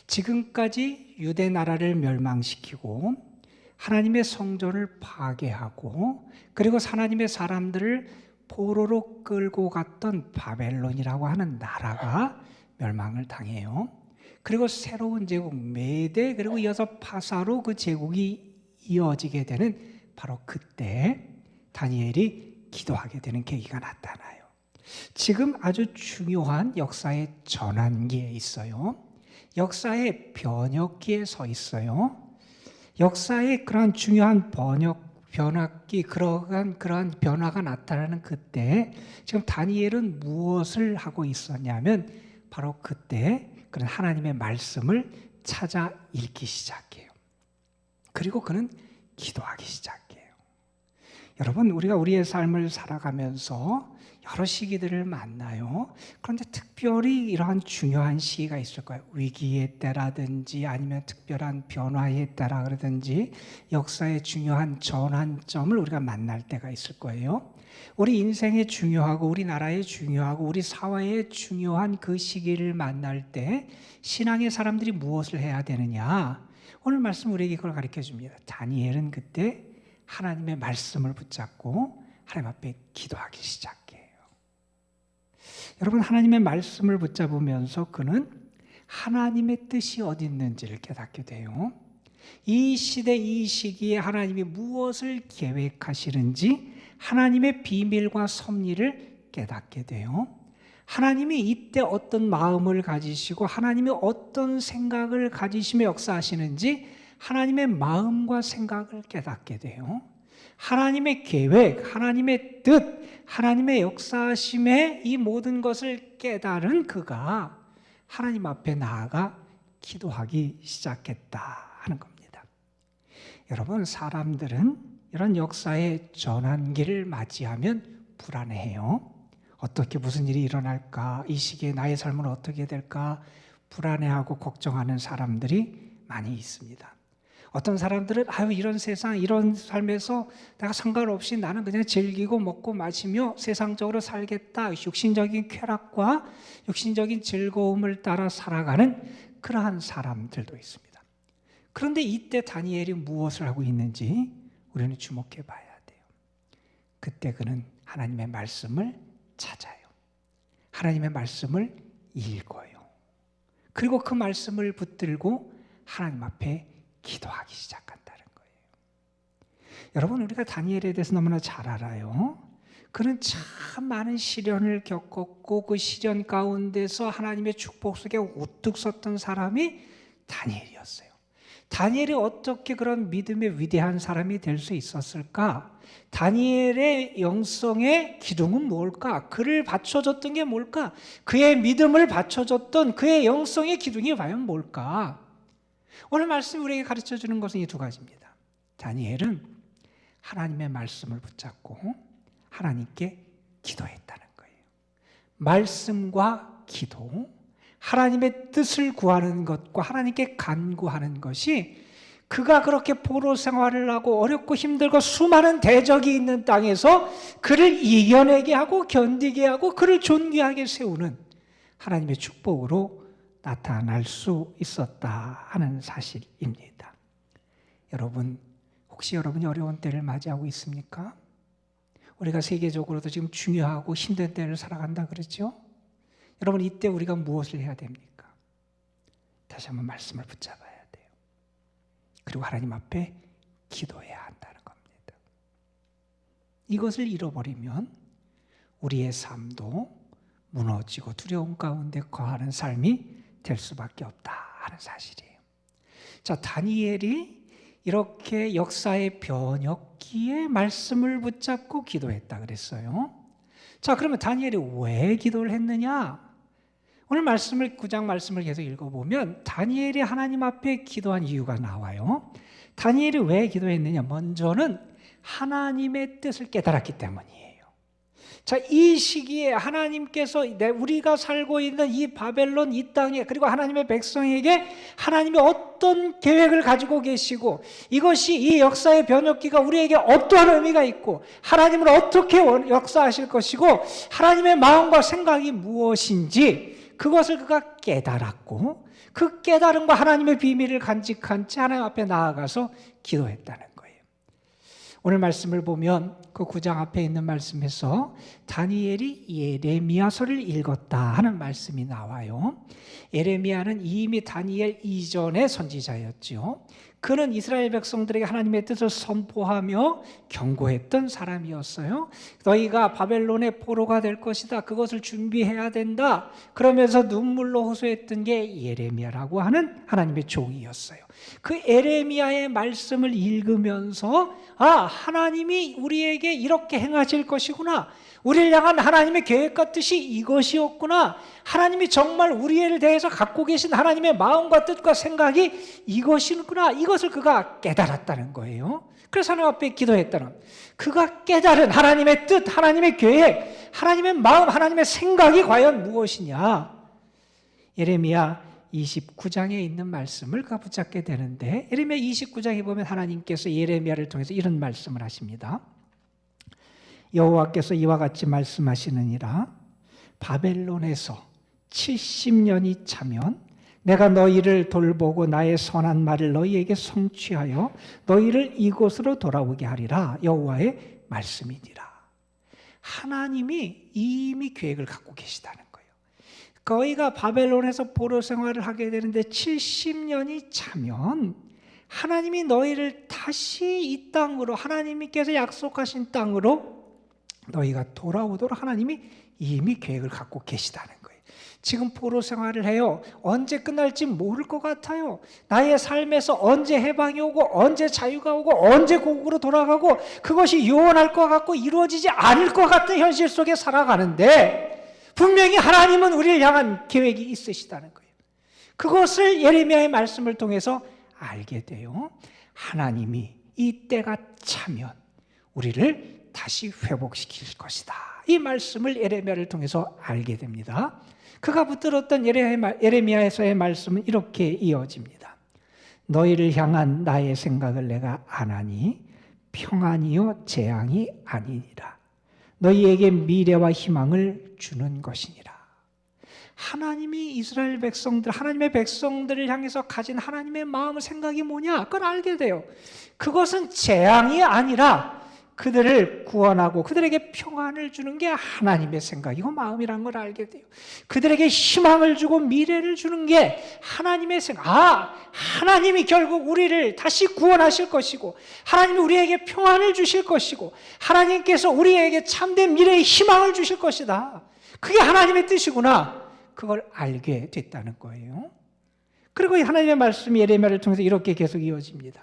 지금까지 유대 나라를 멸망시키고 하나님의 성전을 파괴하고 그리고 하나님의 사람들을 포로로 끌고 갔던 바벨론이라고 하는 나라가 멸망을 당해요. 그리고 새로운 제국 메대 그리고 이어서 파사로 그 제국이 이어지게 되는 바로 그때 다니엘이 기도하게 되는 계기가 나타나요. 지금 아주 중요한 역사의 전환기에 있어요. 역사의 변혁기에 서 있어요. 역사의 그러한 중요한 변혁기, 그러한 변화가 나타나는 그때 지금 다니엘은 무엇을 하고 있었냐면 바로 그때 그런 하나님의 말씀을 찾아 읽기 시작해요. 그리고 그는 기도하기 시작해요. 여러분, 우리가 우리의 삶을 살아가면서 여러 시기들을 만나요. 그런데 특별히 이러한 중요한 시기가 있을 거예요. 위기의 때라든지 아니면 특별한 변화의 때라 그러든지 역사의 중요한 전환점을 우리가 만날 때가 있을 거예요. 우리 인생에 중요하고 우리 나라에 중요하고 우리 사회에 중요한 그 시기를 만날 때 신앙의 사람들이 무엇을 해야 되느냐? 오늘 말씀 우리에게 그걸 가르쳐 줍니다. 다니엘은 그때 하나님의 말씀을 붙잡고 하나님 앞에 기도하기 시작해요. 여러분, 하나님의 말씀을 붙잡으면서 그는 하나님의 뜻이 어디 있는지를 깨닫게 돼요. 이 시대, 이 시기에 하나님이 무엇을 계획하시는지 하나님의 비밀과 섭리를 깨닫게 돼요. 하나님이 이때 어떤 마음을 가지시고 하나님이 어떤 생각을 가지시며 역사하시는지 하나님의 마음과 생각을 깨닫게 돼요. 하나님의 계획, 하나님의 뜻, 하나님의 역사하심의 이 모든 것을 깨달은 그가 하나님 앞에 나아가 기도하기 시작했다 하는 겁니다. 여러분, 사람들은 이런 역사의 전환기를 맞이하면 불안해해요. 어떻게 무슨 일이 일어날까? 이 시기에 나의 삶은 어떻게 될까? 불안해하고 걱정하는 사람들이 많이 있습니다. 어떤 사람들은 이런 세상, 이런 삶에서 내가 상관없이 나는 그냥 즐기고 먹고 마시며 세상적으로 살겠다. 육신적인 쾌락과 육신적인 즐거움을 따라 살아가는 그러한 사람들도 있습니다. 그런데 이때 다니엘이 무엇을 하고 있는지 우리는 주목해 봐야 돼요. 그때 그는 하나님의 말씀을 찾아요. 하나님의 말씀을 읽어요. 그리고 그 말씀을 붙들고 하나님 앞에 기도하기 시작한다는 거예요. 여러분, 우리가 다니엘에 대해서 너무나 잘 알아요. 그는 참 많은 시련을 겪었고 그 시련 가운데서 하나님의 축복 속에 우뚝 섰던 사람이 다니엘이었어요. 다니엘이 어떻게 그런 믿음의 위대한 사람이 될 수 있었을까? 다니엘의 영성의 기둥은 뭘까? 그를 받쳐줬던 게 뭘까? 그의 믿음을 받쳐줬던 그의 영성의 기둥이 과연 뭘까? 오늘 말씀이 우리에게 가르쳐주는 것은 이 두 가지입니다. 다니엘은 하나님의 말씀을 붙잡고 하나님께 기도했다는 거예요. 말씀과 기도, 하나님의 뜻을 구하는 것과 하나님께 간구하는 것이 그가 그렇게 포로 생활을 하고 어렵고 힘들고 수많은 대적이 있는 땅에서 그를 이겨내게 하고 견디게 하고 그를 존귀하게 세우는 하나님의 축복으로 나타날 수 있었다 하는 사실입니다. 여러분, 혹시 여러분이 어려운 때를 맞이하고 있습니까? 우리가 세계적으로도 지금 중요하고 힘든 때를 살아간다 그랬죠? 여러분, 이때 우리가 무엇을 해야 됩니까? 다시 한번 말씀을 붙잡아야 돼요. 그리고 하나님 앞에 기도해야 한다는 겁니다. 이것을 잃어버리면 우리의 삶도 무너지고 두려움 가운데 거하는 삶이 될 수밖에 없다 하는 사실이에요. 자, 다니엘이 이렇게 역사의 변혁기에 말씀을 붙잡고 기도했다 그랬어요. 자, 그러면 다니엘이 왜 기도를 했느냐? 오늘 9장 말씀을 계속 읽어보면 다니엘이 하나님 앞에 기도한 이유가 나와요. 다니엘이 왜 기도했느냐? 먼저는 하나님의 뜻을 깨달았기 때문이에요. 자, 이 시기에 하나님께서 우리가 살고 있는 이 바벨론 이 땅에, 그리고 하나님의 백성에게 하나님이 어떤 계획을 가지고 계시고, 이것이 이 역사의 변혁기가 우리에게 어떠한 의미가 있고, 하나님은 어떻게 역사하실 것이고, 하나님의 마음과 생각이 무엇인지 그것을 그가 깨달았고, 그 깨달음과 하나님의 비밀을 간직한 채 하나님 앞에 나아가서 기도했다는 거예요. 오늘 말씀을 보면 그 9장 앞에 있는 말씀에서 다니엘이 예레미야서를 읽었다 하는 말씀이 나와요. 예레미야는 이미 다니엘 이전의 선지자였죠. 그는 이스라엘 백성들에게 하나님의 뜻을 선포하며 경고했던 사람이었어요. 너희가 바벨론의 포로가 될 것이다. 그것을 준비해야 된다. 그러면서 눈물로 호소했던 게 예레미야라고 하는 하나님의 종이었어요. 그 예레미야의 말씀을 읽으면서 하나님이 우리에게 이렇게 행하실 것이구나. 우리를 향한 하나님의 계획과 뜻이 이것이었구나. 하나님이 정말 우리를 대해서 갖고 계신 하나님의 마음과 뜻과 생각이 이것이구나. 이것을 그가 깨달았다는 거예요. 그래서 하나님 앞에 기도했다는, 그가 깨달은 하나님의 뜻, 하나님의 계획, 하나님의 마음, 하나님의 생각이 과연 무엇이냐. 예레미야 29장에 있는 말씀을 그가 붙잡게 되는데, 예레미야 29장에 보면 하나님께서 예레미야를 통해서 이런 말씀을 하십니다. 여호와께서 이와 같이 말씀하시느니라. 바벨론에서 70년이 차면 내가 너희를 돌보고 나의 선한 말을 너희에게 성취하여 너희를 이곳으로 돌아오게 하리라. 여호와의 말씀이니라. 하나님이 이미 계획을 갖고 계시다는 거예요. 너희가 바벨론에서 포로 생활을 하게 되는데 70년이 차면 하나님이 너희를 다시 이 땅으로, 하나님께서 약속하신 땅으로 너희가 돌아오도록 하나님이 이미 계획을 갖고 계시다는 거예요. 지금 포로 생활을 해요. 언제 끝날지 모를 것 같아요. 나의 삶에서 언제 해방이 오고, 언제 자유가 오고, 언제 고국으로 돌아가고, 그것이 요원할 것 같고 이루어지지 않을 것 같은 현실 속에 살아가는데, 분명히 하나님은 우리를 향한 계획이 있으시다는 거예요. 그것을 예레미야의 말씀을 통해서 알게 돼요. 하나님이 이 때가 차면 우리를 다시 회복시킬 것이다. 이 말씀을 예레미야를 통해서 알게 됩니다. 그가 붙들었던 예레미야에서의 말씀은 이렇게 이어집니다. 너희를 향한 나의 생각을 내가 아나니 평안이요 재앙이 아니니라. 너희에게 미래와 희망을 주는 것이니라. 하나님이 이스라엘 백성들, 하나님의 백성들을 향해서 가진 하나님의 마음, 생각이 뭐냐? 그걸 알게 돼요. 그것은 재앙이 아니라 그들을 구원하고 그들에게 평안을 주는 게 하나님의 생각이고 마음이라는 걸 알게 돼요. 그들에게 희망을 주고 미래를 주는 게 하나님의 생각. 하나님이 결국 우리를 다시 구원하실 것이고, 하나님이 우리에게 평안을 주실 것이고, 하나님께서 우리에게 참된 미래의 희망을 주실 것이다. 그게 하나님의 뜻이구나. 그걸 알게 됐다는 거예요. 그리고 하나님의 말씀이 예레미야를 통해서 이렇게 계속 이어집니다.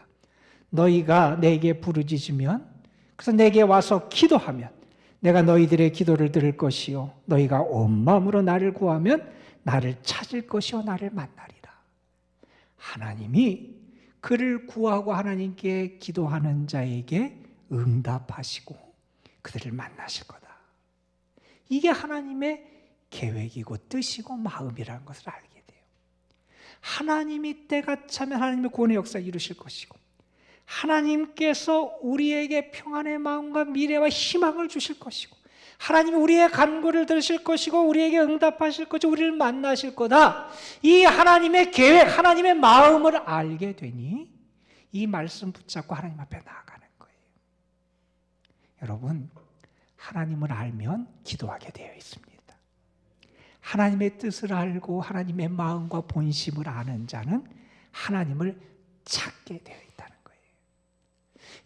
너희가 내게 부르짖으면, 그래서 내게 와서 기도하면 내가 너희들의 기도를 들을 것이요 너희가 온 마음으로 나를 구하면 나를 찾을 것이요 나를 만나리라. 하나님이 그를 구하고 하나님께 기도하는 자에게 응답하시고 그들을 만나실 거다. 이게 하나님의 계획이고 뜻이고 마음이라는 것을 알게 돼요. 하나님이 때가 차면 하나님의 구원의 역사를 이루실 것이고, 하나님께서 우리에게 평안의 마음과 미래와 희망을 주실 것이고, 하나님이 우리의 간구를 들으실 것이고 우리에게 응답하실 것이고 우리를 만나실 거다. 이 하나님의 계획, 하나님의 마음을 알게 되니 이 말씀 붙잡고 하나님 앞에 나아가는 거예요. 여러분, 하나님을 알면 기도하게 되어 있습니다. 하나님의 뜻을 알고 하나님의 마음과 본심을 아는 자는 하나님을 찾게 되어 있다는 거예요.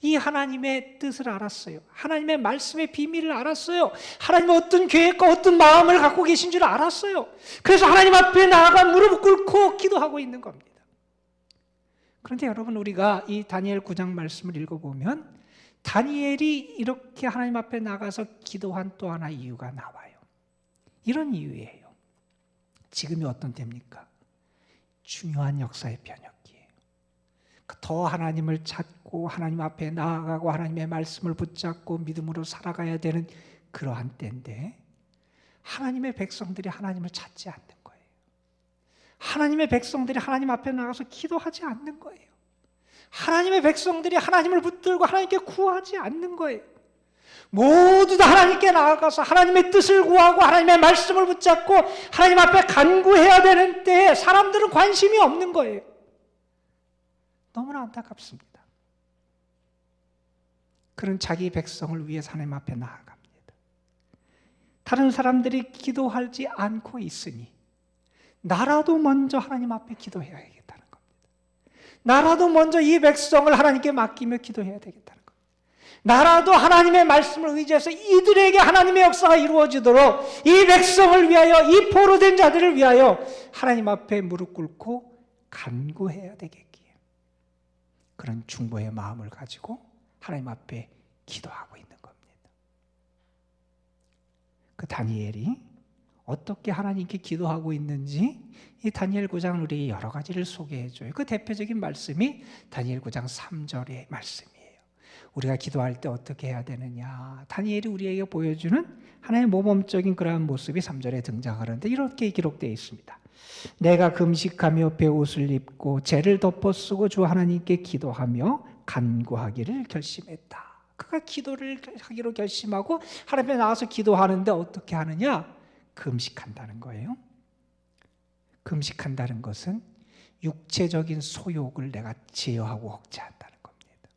이 하나님의 뜻을 알았어요. 하나님의 말씀의 비밀을 알았어요. 하나님의 어떤 계획과 어떤 마음을 갖고 계신 줄 알았어요. 그래서 하나님 앞에 나아가 무릎 꿇고 기도하고 있는 겁니다. 그런데 여러분, 우리가 이 다니엘 9장 말씀을 읽어보면 다니엘이 이렇게 하나님 앞에 나가서 기도한 또 하나 이유가 나와요. 이런 이유예요. 지금이 어떤 때입니까? 중요한 역사의 변혁기예요. 더 하나님을 찾고 하나님 앞에 나아가고 하나님의 말씀을 붙잡고 믿음으로 살아가야 되는 그러한 때인데 하나님의 백성들이 하나님을 찾지 않는 거예요. 하나님의 백성들이 하나님 앞에 나가서 기도하지 않는 거예요. 하나님의 백성들이 하나님을 붙들고 하나님께 구하지 않는 거예요. 모두 다 하나님께 나아가서 하나님의 뜻을 구하고 하나님의 말씀을 붙잡고 하나님 앞에 간구해야 되는 때에 사람들은 관심이 없는 거예요. 너무나 안타깝습니다. 그런 자기 백성을 위해서 하나님 앞에 나아갑니다. 다른 사람들이 기도하지 않고 있으니 나라도 먼저 하나님 앞에 기도해야겠다는 겁니다. 나라도 먼저 이 백성을 하나님께 맡기며 기도해야 되겠다는 겁니다. 나라도 하나님의 말씀을 의지해서 이들에게 하나님의 역사가 이루어지도록 이 백성을 위하여, 이 포로된 자들을 위하여 하나님 앞에 무릎 꿇고 간구해야 되겠기에 그런 중보의 마음을 가지고 하나님 앞에 기도하고 있는 겁니다. 그 다니엘이 어떻게 하나님께 기도하고 있는지 이 다니엘 9장은 우리에게 여러 가지를 소개해줘요. 그 대표적인 말씀이 다니엘 9장 3절의 말씀이에요. 우리가 기도할 때 어떻게 해야 되느냐, 다니엘이 우리에게 보여주는 하나님의 모범적인 그러한 모습이 3절에 등장하는데 이렇게 기록되어 있습니다. 내가 금식하며 베옷을 입고 재를 덮어 쓰고 주 하나님께 기도하며 간구하기를 결심했다. 그가 기도를 하기로 결심하고 하나님 앞에 나와서 기도하는데 어떻게 하느냐? 금식한다는 거예요. 금식한다는 것은 육체적인 소욕을 내가 제어하고 억제한다는 겁니다.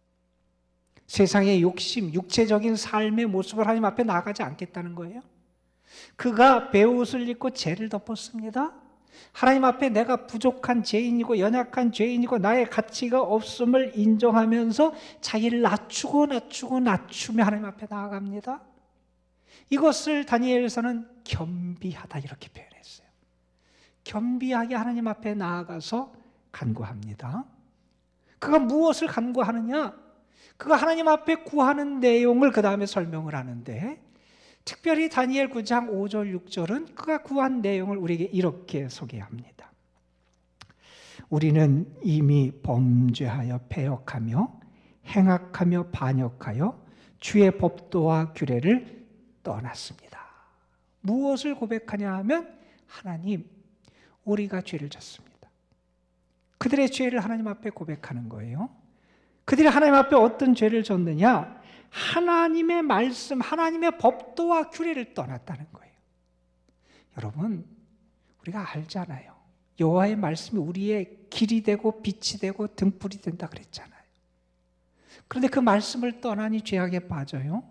세상의 욕심, 육체적인 삶의 모습을 하나님 앞에 나가지 않겠다는 거예요. 그가 베옷을 입고 재를 덮었습니다. 하나님 앞에 내가 부족한 죄인이고 연약한 죄인이고 나의 가치가 없음을 인정하면서 자기를 낮추며 하나님 앞에 나아갑니다. 이것을 다니엘서는 겸비하다 이렇게 표현했어요. 겸비하게 하나님 앞에 나아가서 간구합니다. 그가 무엇을 간구하느냐? 그가 하나님 앞에 구하는 내용을 그 다음에 설명을 하는데 특별히 다니엘 9장 5절 6절은 그가 구한 내용을 우리에게 이렇게 소개합니다. 우리는 이미 범죄하여 패역하며 행악하며 반역하여 주의 법도와 규례를 떠났습니다. 무엇을 고백하냐 하면 하나님, 우리가 죄를 졌습니다. 그들의 죄를 하나님 앞에 고백하는 거예요. 그들이 하나님 앞에 어떤 죄를 졌느냐? 하나님의 말씀, 하나님의 법도와 규례를 떠났다는 거예요. 여러분, 우리가 알잖아요. 여호와의 말씀이 우리의 길이 되고 빛이 되고 등불이 된다 그랬잖아요. 그런데 그 말씀을 떠나니 죄악에 빠져요.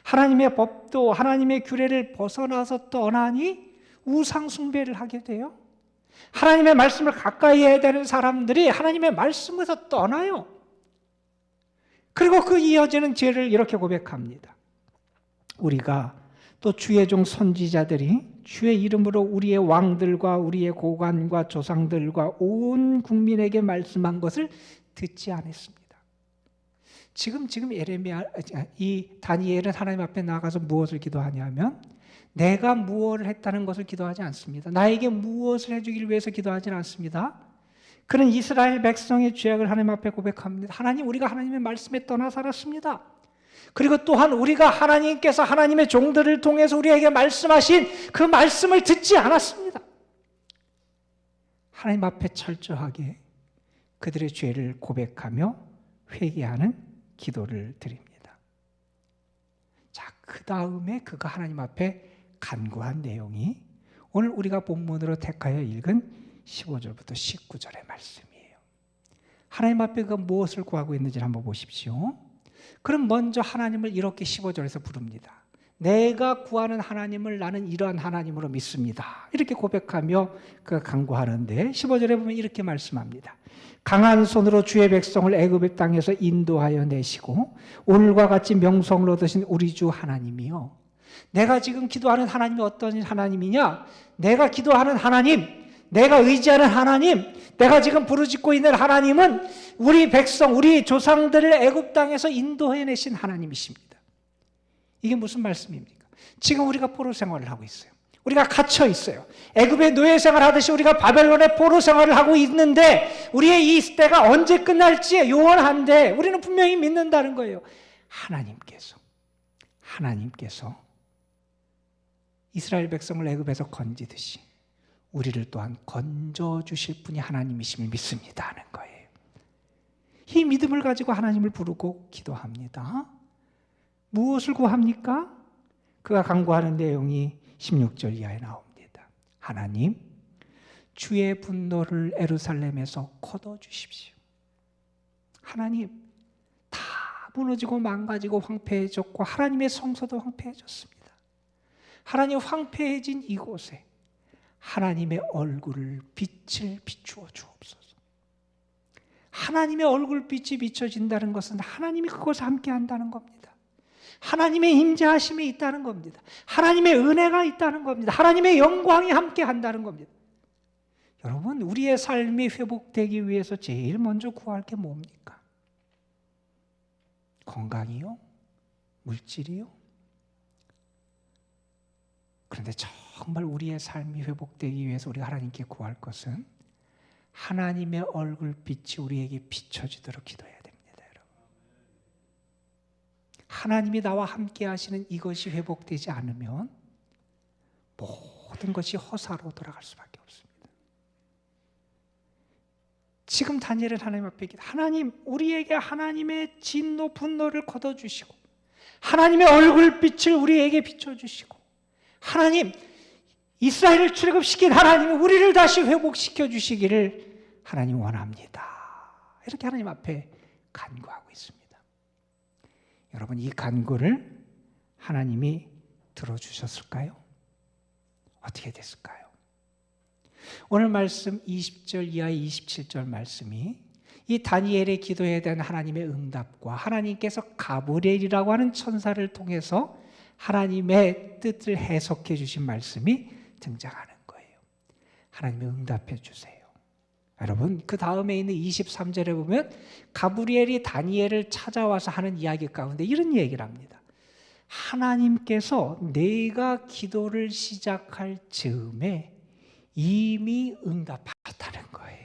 하나님의 법도, 하나님의 규례를 벗어나서 떠나니 우상 숭배를 하게 돼요. 하나님의 말씀을 가까이 해야 되는 사람들이 하나님의 말씀에서 떠나요. 그리고 그 이어지는 죄를 이렇게 고백합니다. 우리가 또 주의 종 선지자들이 주의 이름으로 우리의 왕들과 우리의 고관과 조상들과 온 국민에게 말씀한 것을 듣지 않았습니다. 지금 에레미야, 이 다니엘은 하나님 앞에 나가서 무엇을 기도하냐면 내가 무엇을 했다는 것을 기도하지 않습니다. 나에게 무엇을 해주길 위해서 기도하지 않습니다. 그는 이스라엘 백성의 죄악을 하나님 앞에 고백합니다. 하나님, 우리가 하나님의 말씀에 떠나 살았습니다. 그리고 또한 우리가 하나님께서 하나님의 종들을 통해서 우리에게 말씀하신 그 말씀을 듣지 않았습니다. 하나님 앞에 철저하게 그들의 죄를 고백하며 회개하는 기도를 드립니다. 자, 그 다음에 그가 하나님 앞에 간구한 내용이 오늘 우리가 본문으로 택하여 읽은 15절부터 19절의 말씀이에요. 하나님 앞에 그 무엇을 구하고 있는지 한번 보십시오. 그럼 먼저 하나님을 이렇게 15절에서 부릅니다. 내가 구하는 하나님을 나는 이러한 하나님으로 믿습니다. 이렇게 고백하며 그가 간구하는데 15절에 보면 이렇게 말씀합니다. 강한 손으로 주의 백성을 애굽의 땅에서 인도하여 내시고 오늘과 같이 명성을 얻으신 우리 주 하나님이요. 내가 지금 기도하는 하나님이 어떤 하나님이냐? 내가 기도하는 하나님, 내가 의지하는 하나님, 내가 지금 부르짖고 있는 하나님은 우리 백성, 우리 조상들을 애굽 땅에서 인도해내신 하나님이십니다. 이게 무슨 말씀입니까? 지금 우리가 포로 생활을 하고 있어요. 우리가 갇혀 있어요. 애굽의 노예 생활하듯이 우리가 바벨론의 포로 생활을 하고 있는데 우리의 이 때가 언제 끝날지 요원한데 우리는 분명히 믿는다는 거예요. 하나님께서 이스라엘 백성을 애굽에서 건지듯이 우리를 또한 건져주실 분이 하나님이심을 믿습니다 하는 거예요. 이 믿음을 가지고 하나님을 부르고 기도합니다. 무엇을 구합니까? 그가 간구하는 내용이 16절 이하에 나옵니다. 하나님, 주의 분노를 예루살렘에서 걷어주십시오. 하나님, 다 무너지고 망가지고 황폐해졌고 하나님의 성소도 황폐해졌습니다. 하나님, 황폐해진 이곳에 하나님의 얼굴을 빛을 비추어 주옵소서. 하나님의 얼굴빛이 비춰진다는 것은 하나님이 그것을 함께 한다는 겁니다. 하나님의 임재하심이 있다는 겁니다. 하나님의 은혜가 있다는 겁니다. 하나님의 영광이 함께 한다는 겁니다. 여러분, 우리의 삶이 회복되기 위해서 제일 먼저 구할 게 뭡니까? 건강이요? 물질이요? 그런데 정말 우리의 삶이 회복되기 위해서 우리가 하나님께 구할 것은 하나님의 얼굴빛이 우리에게 비춰지도록 기도해야 됩니다. 하나님이 나와 함께 하시는 이것이 회복되지 않으면 모든 것이 허사로 돌아갈 수밖에 없습니다. 지금 다니엘은 하나님 앞에 하나님, 우리에게 하나님의 진노 분노를 걷어주시고 하나님의 얼굴빛을 우리에게 비춰주시고 하나님, 이스라엘을 출애굽시킨 하나님이 우리를 다시 회복시켜 주시기를 하나님 원합니다. 이렇게 하나님 앞에 간구하고 있습니다. 여러분, 이 간구를 하나님이 들어주셨을까요? 어떻게 됐을까요? 오늘 말씀 20절 이하의 27절 말씀이 이 다니엘의 기도에 대한 하나님의 응답과 하나님께서 가브리엘이라고 하는 천사를 통해서 하나님의 뜻을 해석해 주신 말씀이 등장하는 거예요. 하나님이 응답해 주세요. 여러분, 그 다음에 있는 23절에 보면 가브리엘이 다니엘을 찾아와서 하는 이야기 가운데 이런 얘기를 합니다. 하나님께서 내가 기도를 시작할 즈음에 이미 응답하셨다는 거예요.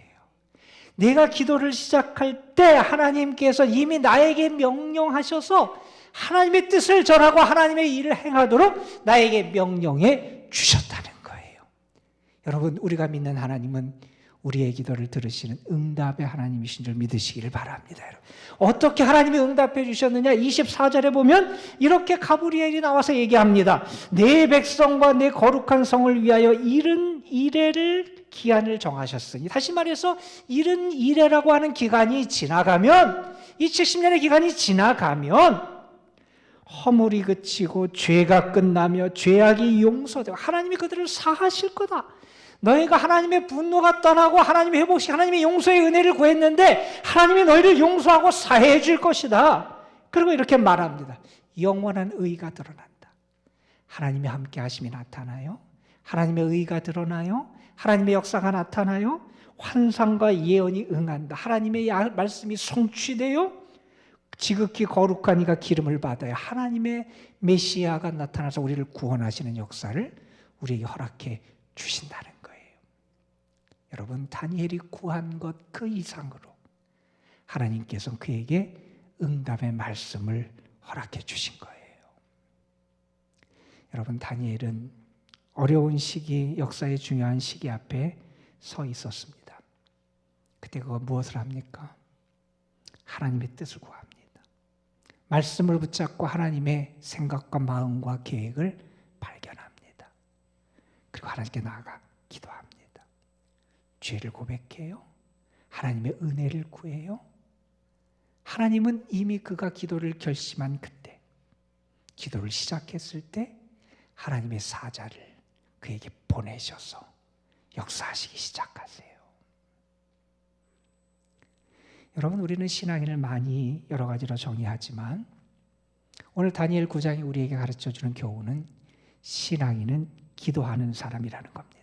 내가 기도를 시작할 때 하나님께서 이미 나에게 명령하셔서 하나님의 뜻을 전하고 하나님의 일을 행하도록 나에게 명령해 주셨다는 거예요. 여러분, 우리가 믿는 하나님은 우리의 기도를 들으시는 응답의 하나님이신 줄 믿으시기를 바랍니다. 여러분. 어떻게 하나님이 응답해 주셨느냐? 24절에 보면 이렇게 가브리엘이 나와서 얘기합니다. 내 백성과 내 거룩한 성을 위하여 이른 이래를 기한을 정하셨으니, 다시 말해서 이른 이래라고 하는 기간이 지나가면, 이 70년의 기간이 지나가면 허물이 그치고 죄가 끝나며 죄악이 용서되고 하나님이 그들을 사하실 거다. 너희가 하나님의 분노가 떠나고 하나님의 회복시 하나님의 용서의 은혜를 구했는데 하나님이 너희를 용서하고 사해해 줄 것이다. 그리고 이렇게 말합니다. 영원한 의가 드러난다. 하나님의 함께 하심이 나타나요. 하나님의 의가 드러나요. 하나님의 역사가 나타나요. 환상과 예언이 응한다. 하나님의 말씀이 성취되어 지극히 거룩한 이가 기름을 받아야 하나님의 메시아가 나타나서 우리를 구원하시는 역사를 우리에게 허락해 주신다는 거예요. 여러분, 다니엘이 구한 것 그 이상으로 하나님께서 그에게 응답의 말씀을 허락해 주신 거예요. 여러분, 다니엘은 어려운 시기, 역사의 중요한 시기 앞에 서 있었습니다. 그때 그가 무엇을 합니까? 하나님의 뜻을 구합니다. 말씀을 붙잡고 하나님의 생각과 마음과 계획을 발견합니다. 그리고 하나님께 나아가 기도합니다. 죄를 고백해요. 하나님의 은혜를 구해요. 하나님은 이미 그가 기도를 결심한 그때 기도를 시작했을 때 하나님의 사자를 그에게 보내셔서 역사하시기 시작하세요. 여러분, 우리는 신앙인을 많이 여러 가지로 정의하지만 오늘 다니엘 9장이 우리에게 가르쳐주는 교훈은 신앙인은 기도하는 사람이라는 겁니다.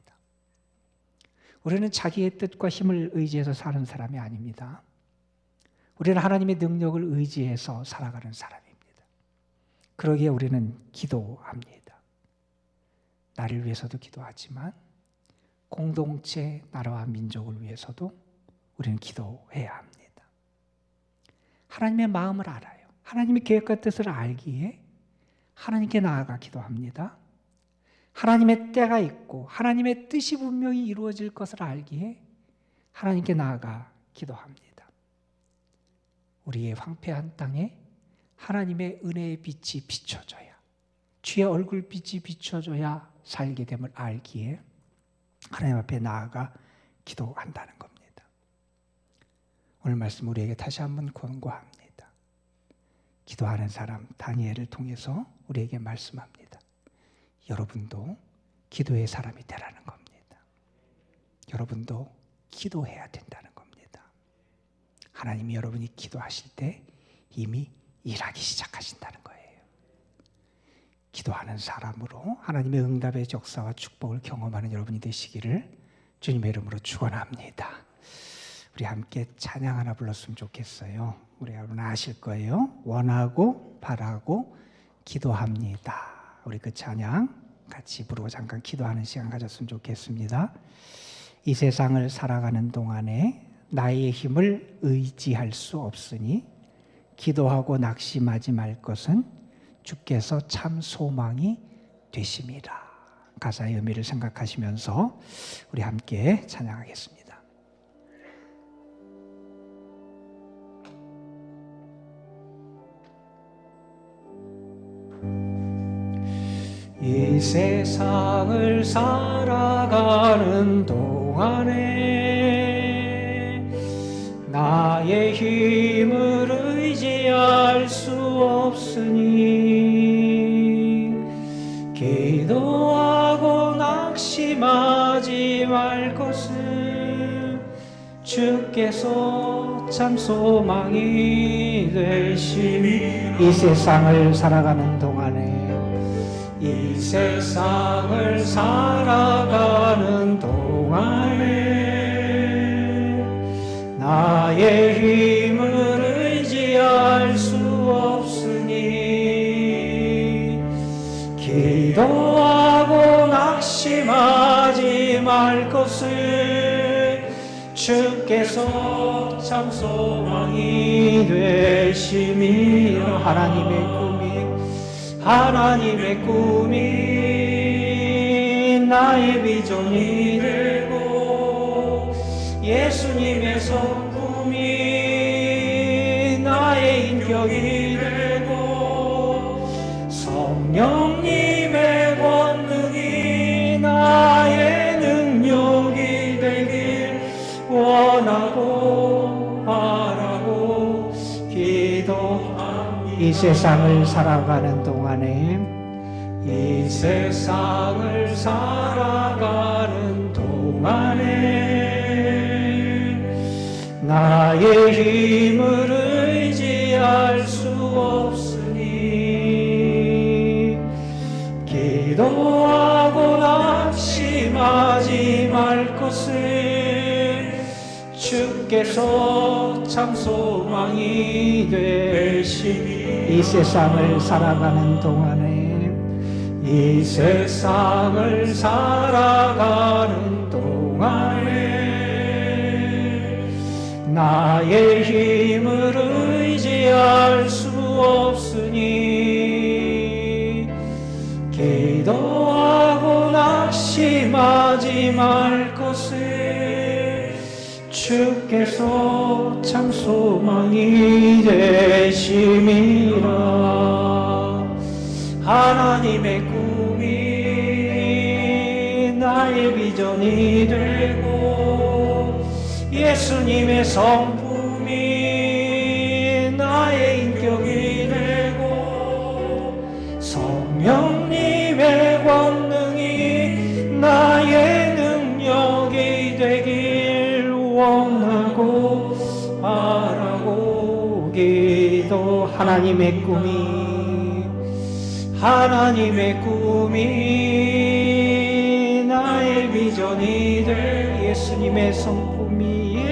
우리는 자기의 뜻과 힘을 의지해서 사는 사람이 아닙니다. 우리는 하나님의 능력을 의지해서 살아가는 사람입니다. 그러기에 우리는 기도합니다. 나를 위해서도 기도하지만 공동체, 나라와 민족을 위해서도 우리는 기도해야 합니다. 하나님의 마음을 알아요. 하나님의 계획과 뜻을 알기에 하나님께 나아가 기도합니다. 하나님의 때가 있고 하나님의 뜻이 분명히 이루어질 것을 알기에 하나님께 나아가 기도합니다. 우리의 황폐한 땅에 하나님의 은혜의 빛이 비춰져야, 주의 얼굴빛이 비춰져야 살게 됨을 알기에 하나님 앞에 나아가 기도한다는 겁니다. 오늘 말씀 우리에게 다시 한번 권고합니다. 기도하는 사람 다니엘을 통해서 우리에게 말씀합니다. 여러분도 기도의 사람이 되라는 겁니다. 여러분도 기도해야 된다는 겁니다. 하나님이 여러분이 기도하실 때 이미 일하기 시작하신다는 거예요. 기도하는 사람으로 하나님의 응답의 역사와 축복을 경험하는 여러분이 되시기를 주님의 이름으로 축원합니다. 우리 함께 찬양 하나 불렀으면 좋겠어요. 우리 여러분 아실 거예요. 원하고 바라고 기도합니다. 우리 그 찬양 같이 부르고 잠깐 기도하는 시간 가졌으면 좋겠습니다. 이 세상을 살아가는 동안에 나의 힘을 의지할 수 없으니 기도하고 낙심하지 말 것은 주께서 참 소망이 되심이라. 가사의 의미를 생각하시면서 우리 함께 찬양하겠습니다. 이 세상을 살아가는 동안에 나의 힘을 의지할 수 없으니 기도하고 낙심하지 말 것을 주께서 참 소망이 되심이. 이 세상을 살아가는 동안에 이 세상을 살아가는 동안에 나의 힘을 의지할 수 없으니 기도하고 낙심하지 말 것을 주께서 참 소망이 되심이라. 하나님의 꿈이 나의 비전이 되고 예수님의 성품이 나의 인격이 되고 성령님의 권능이 나의 능력이 되길 원하고 바라고 기도합니다. 이 세상을 살아가는 동안에 이 세상을 살아가는 동안에 나의 힘을 의지할 수 없으니 기도하고 낙심하지 말 것을 주께서 참 소망이 되시니. 이 세상을 살아가는 동안에 이 세상을 살아가는 동안에 나의 힘을 의지할 수 없으니 기도하고 낙심하지 말 것을 주께서 참 소망이 되심이라. 하나님의 꿈이 나의 비전이 되고 예수님의 성품이 나의 인격이 되고 하나님의 꿈이 나의 비전이 될 예수님의 성품이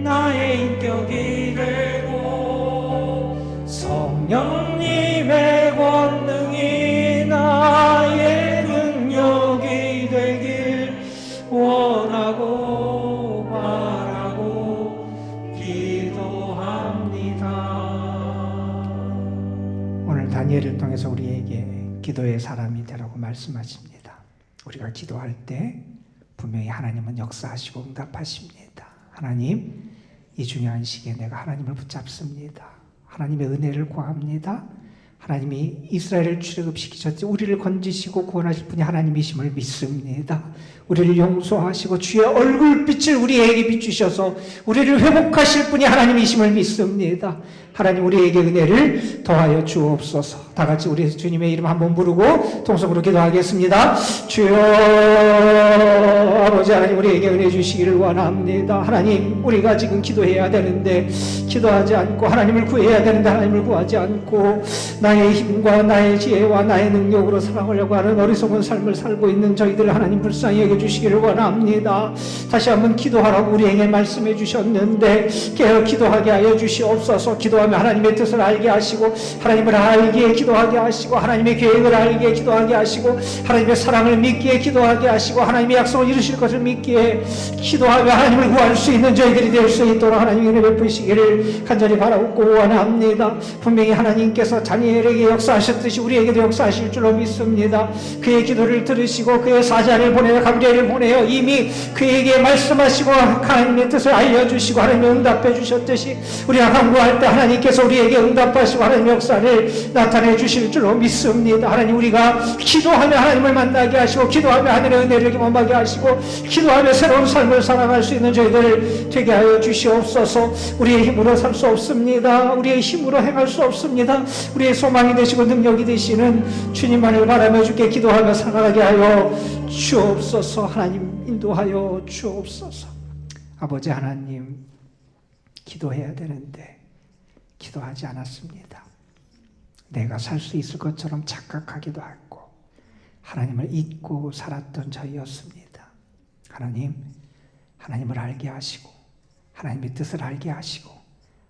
나의 인격이 되고 성령님의 권능이 나의 능력이 되길 원하고 바라고 기도합니다. 오늘 다니엘을 통해서 우리에게 기도의 사람이 되라고 말씀하십니다. 우리가 기도할 때 분명히 하나님은 역사하시고 응답하십니다. 하나님, 이 중요한 시기에 내가 하나님을 붙잡습니다. 하나님의 은혜를 구합니다. 하나님이 이스라엘을 출애굽시키셨지 우리를 건지시고 구원하실 분이 하나님이심을 믿습니다. 우리를 용서하시고 주의 얼굴빛을 우리에게 비추셔서 우리를 회복하실 분이 하나님이심을 믿습니다. 하나님, 우리에게 은혜를 더하여 주옵소서. 다 같이 우리 주님의 이름 한번 부르고 통성으로 기도하겠습니다. 주여, 아버지 하나님, 우리에게 은혜 주시기를 원합니다. 하나님, 우리가 지금 기도해야 되는데 기도하지 않고, 하나님을 구해야 되는데 하나님을 구하지 않고 나의 힘과 나의 지혜와 나의 능력으로 살아가려고 하는 어리석은 삶을 살고 있는 저희들을 하나님 불쌍히 여겨주시기를 원합니다. 다시 한번 기도하라고 우리에게 말씀해 주셨는데 깨어 기도하게 하여 주시옵소서. 기도하면 하나님의 뜻을 알게 하시고 하나님을 알기에 기도하게 하시고 하나님의 계획을 알기에 기도하게 하시고 하나님의 사랑을 믿기에 기도하게 하시고 하나님의 약속을 이루실 것을 믿기에 기도하며 하나님을 구할 수 있는 저희들이 될 수 있도록 하나님의 은혜 베푸시기를 간절히 바라고 원합니다. 분명히 하나님께서 다니엘에게 역사하셨듯이 우리에게도 역사하실 줄로 믿습니다. 그의 기도를 들으시고 그의 사자를 보내어 가브리엘을 보내어 이미 그에게 말씀하시고 하나님의 뜻을 알려주시고 하나님의 응답해 주셨듯이 우리가 간구할 때 하나님께서 우리에게 응답하시고 하나님의 역사를 나타내 주실 줄로 믿습니다. 하나님, 우리가 기도하며 하나님을 만나게 하시고 기도하며 하늘의 은혜를 경험하게 하시고 기도하며 새로운 삶을 살아갈 수 있는 저희들 되게 하여 주시옵소서. 우리의 힘으로 살 수 없습니다. 우리의 힘으로 행할 수 없습니다. 우리의 소망이 되시고 능력이 되시는 주님만을 바라며 주께 기도하며 살아가게 하여 주옵소서. 하나님, 인도하여 주옵소서. 아버지 하나님, 기도해야 되는데 기도하지 않았습니다. 내가 살 수 있을 것처럼 착각하기도 하고 하나님을 잊고 살았던 저희였습니다. 하나님, 하나님을 알게 하시고 하나님의 뜻을 알게 하시고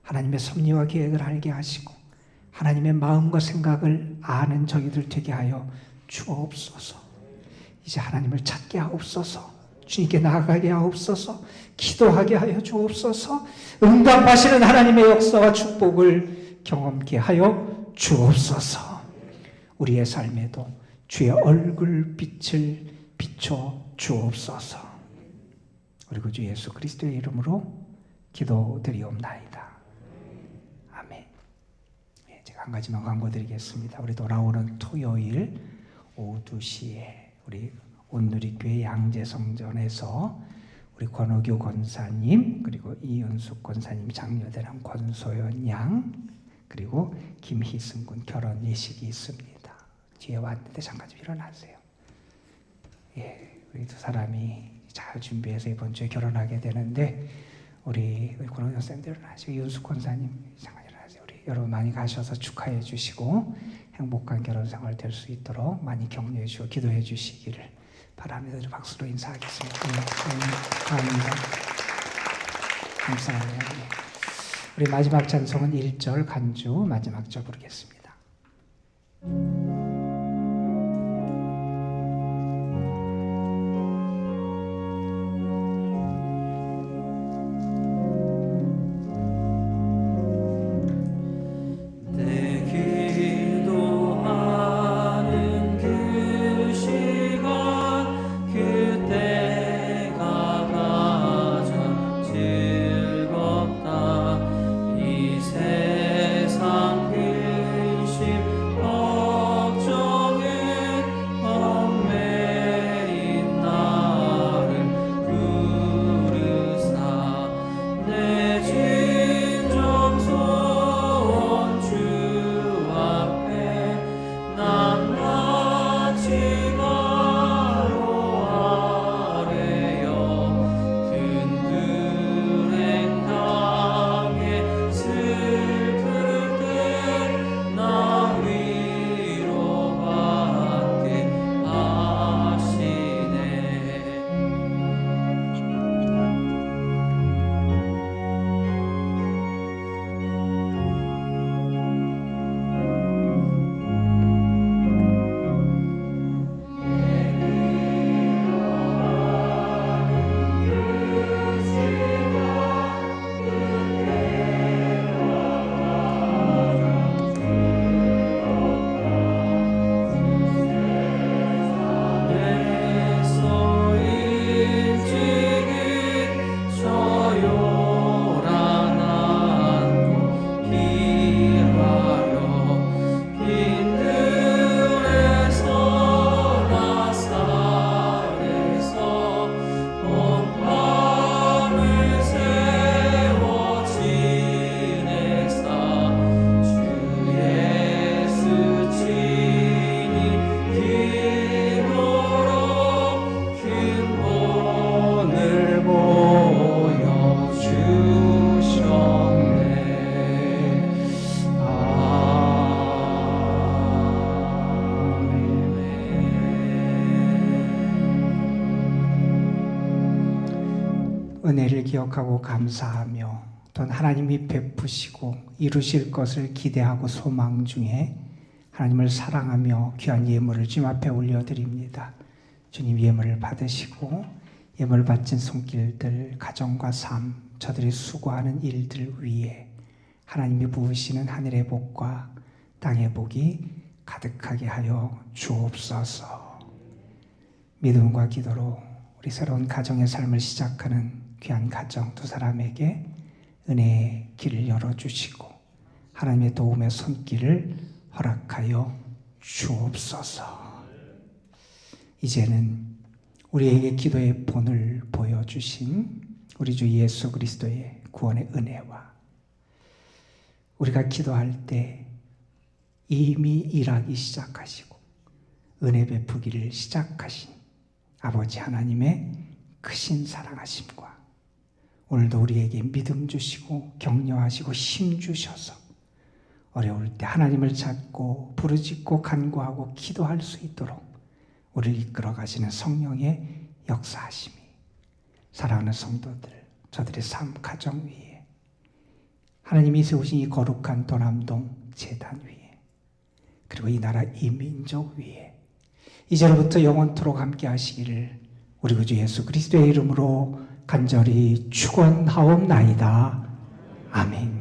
하나님의 섭리와 계획을 알게 하시고 하나님의 마음과 생각을 아는 저희들 되게 하여 주옵소서. 이제 하나님을 찾게 하옵소서. 주님께 나아가게 하옵소서. 기도하게 하여 주옵소서. 응답하시는 하나님의 역사와 축복을 경험케 하여 주옵소서. 우리의 삶에도 주의 얼굴빛을 비춰 주옵소서. 그리고 주 예수 그리스도의 이름으로 기도드리옵나이다. 아멘. 제가 한 가지만 광고드리겠습니다. 우리 돌아오는 토요일 오후 2시에 우리 온누리교회 양재성전에서 우리 권호교 권사님 그리고 이윤숙 권사님 장녀대랑 권소연 양 그리고 김희승 군 결혼 예식이 있습니다. 뒤에 왔는데 잠깐 좀 일어나세요. 우리 두 사람이 잘 준비해서 이번 주에 결혼하게 되는데 우리 권호교 쌤들 일어나시고 이윤숙 권사님 잠깐 일어나세요. 우리 여러분 많이 가셔서 축하해 주시고 행복한 결혼 생활 될 수 있도록 많이 격려해 주시고 기도해 주시기를 바랍니다. 박수로 인사하겠습니다. 감사합니다. 감사합니다. 우리 마지막 찬송은 1절 간주 마지막 절 부르겠습니다. 세상 근심 은혜를 기억하고 감사하며 또한 하나님이 베푸시고 이루실 것을 기대하고 소망 중에 하나님을 사랑하며 귀한 예물을 주님 앞에 올려드립니다. 주님 예물을 받으시고 예물 바친 손길들, 가정과 삶, 저들이 수고하는 일들 위에 하나님이 부으시는 하늘의 복과 땅의 복이 가득하게 하여 주옵소서. 믿음과 기도로 우리 새로운 가정의 삶을 시작하는 귀한 가정 두 사람에게 은혜의 길을 열어주시고 하나님의 도움의 손길을 허락하여 주옵소서. 이제는 우리에게 기도의 본을 보여주신 우리 주 예수 그리스도의 구원의 은혜와 우리가 기도할 때 이미 일하기 시작하시고 은혜 베푸기를 시작하신 아버지 하나님의 크신 사랑하심과 오늘도 우리에게 믿음 주시고 격려하시고 힘 주셔서 어려울 때 하나님을 찾고 부르짖고 간구하고 기도할 수 있도록 우리를 이끌어 가시는 성령의 역사하심이 사랑하는 성도들, 저들의 삶, 가정 위에 하나님이 세우신 이 거룩한 도남동 제단 위에 그리고 이 나라 이 민족 위에 이제로부터 영원토록 함께 하시기를 우리 구주 예수 그리스도의 이름으로 간절히 축원하옵나이다. 아멘.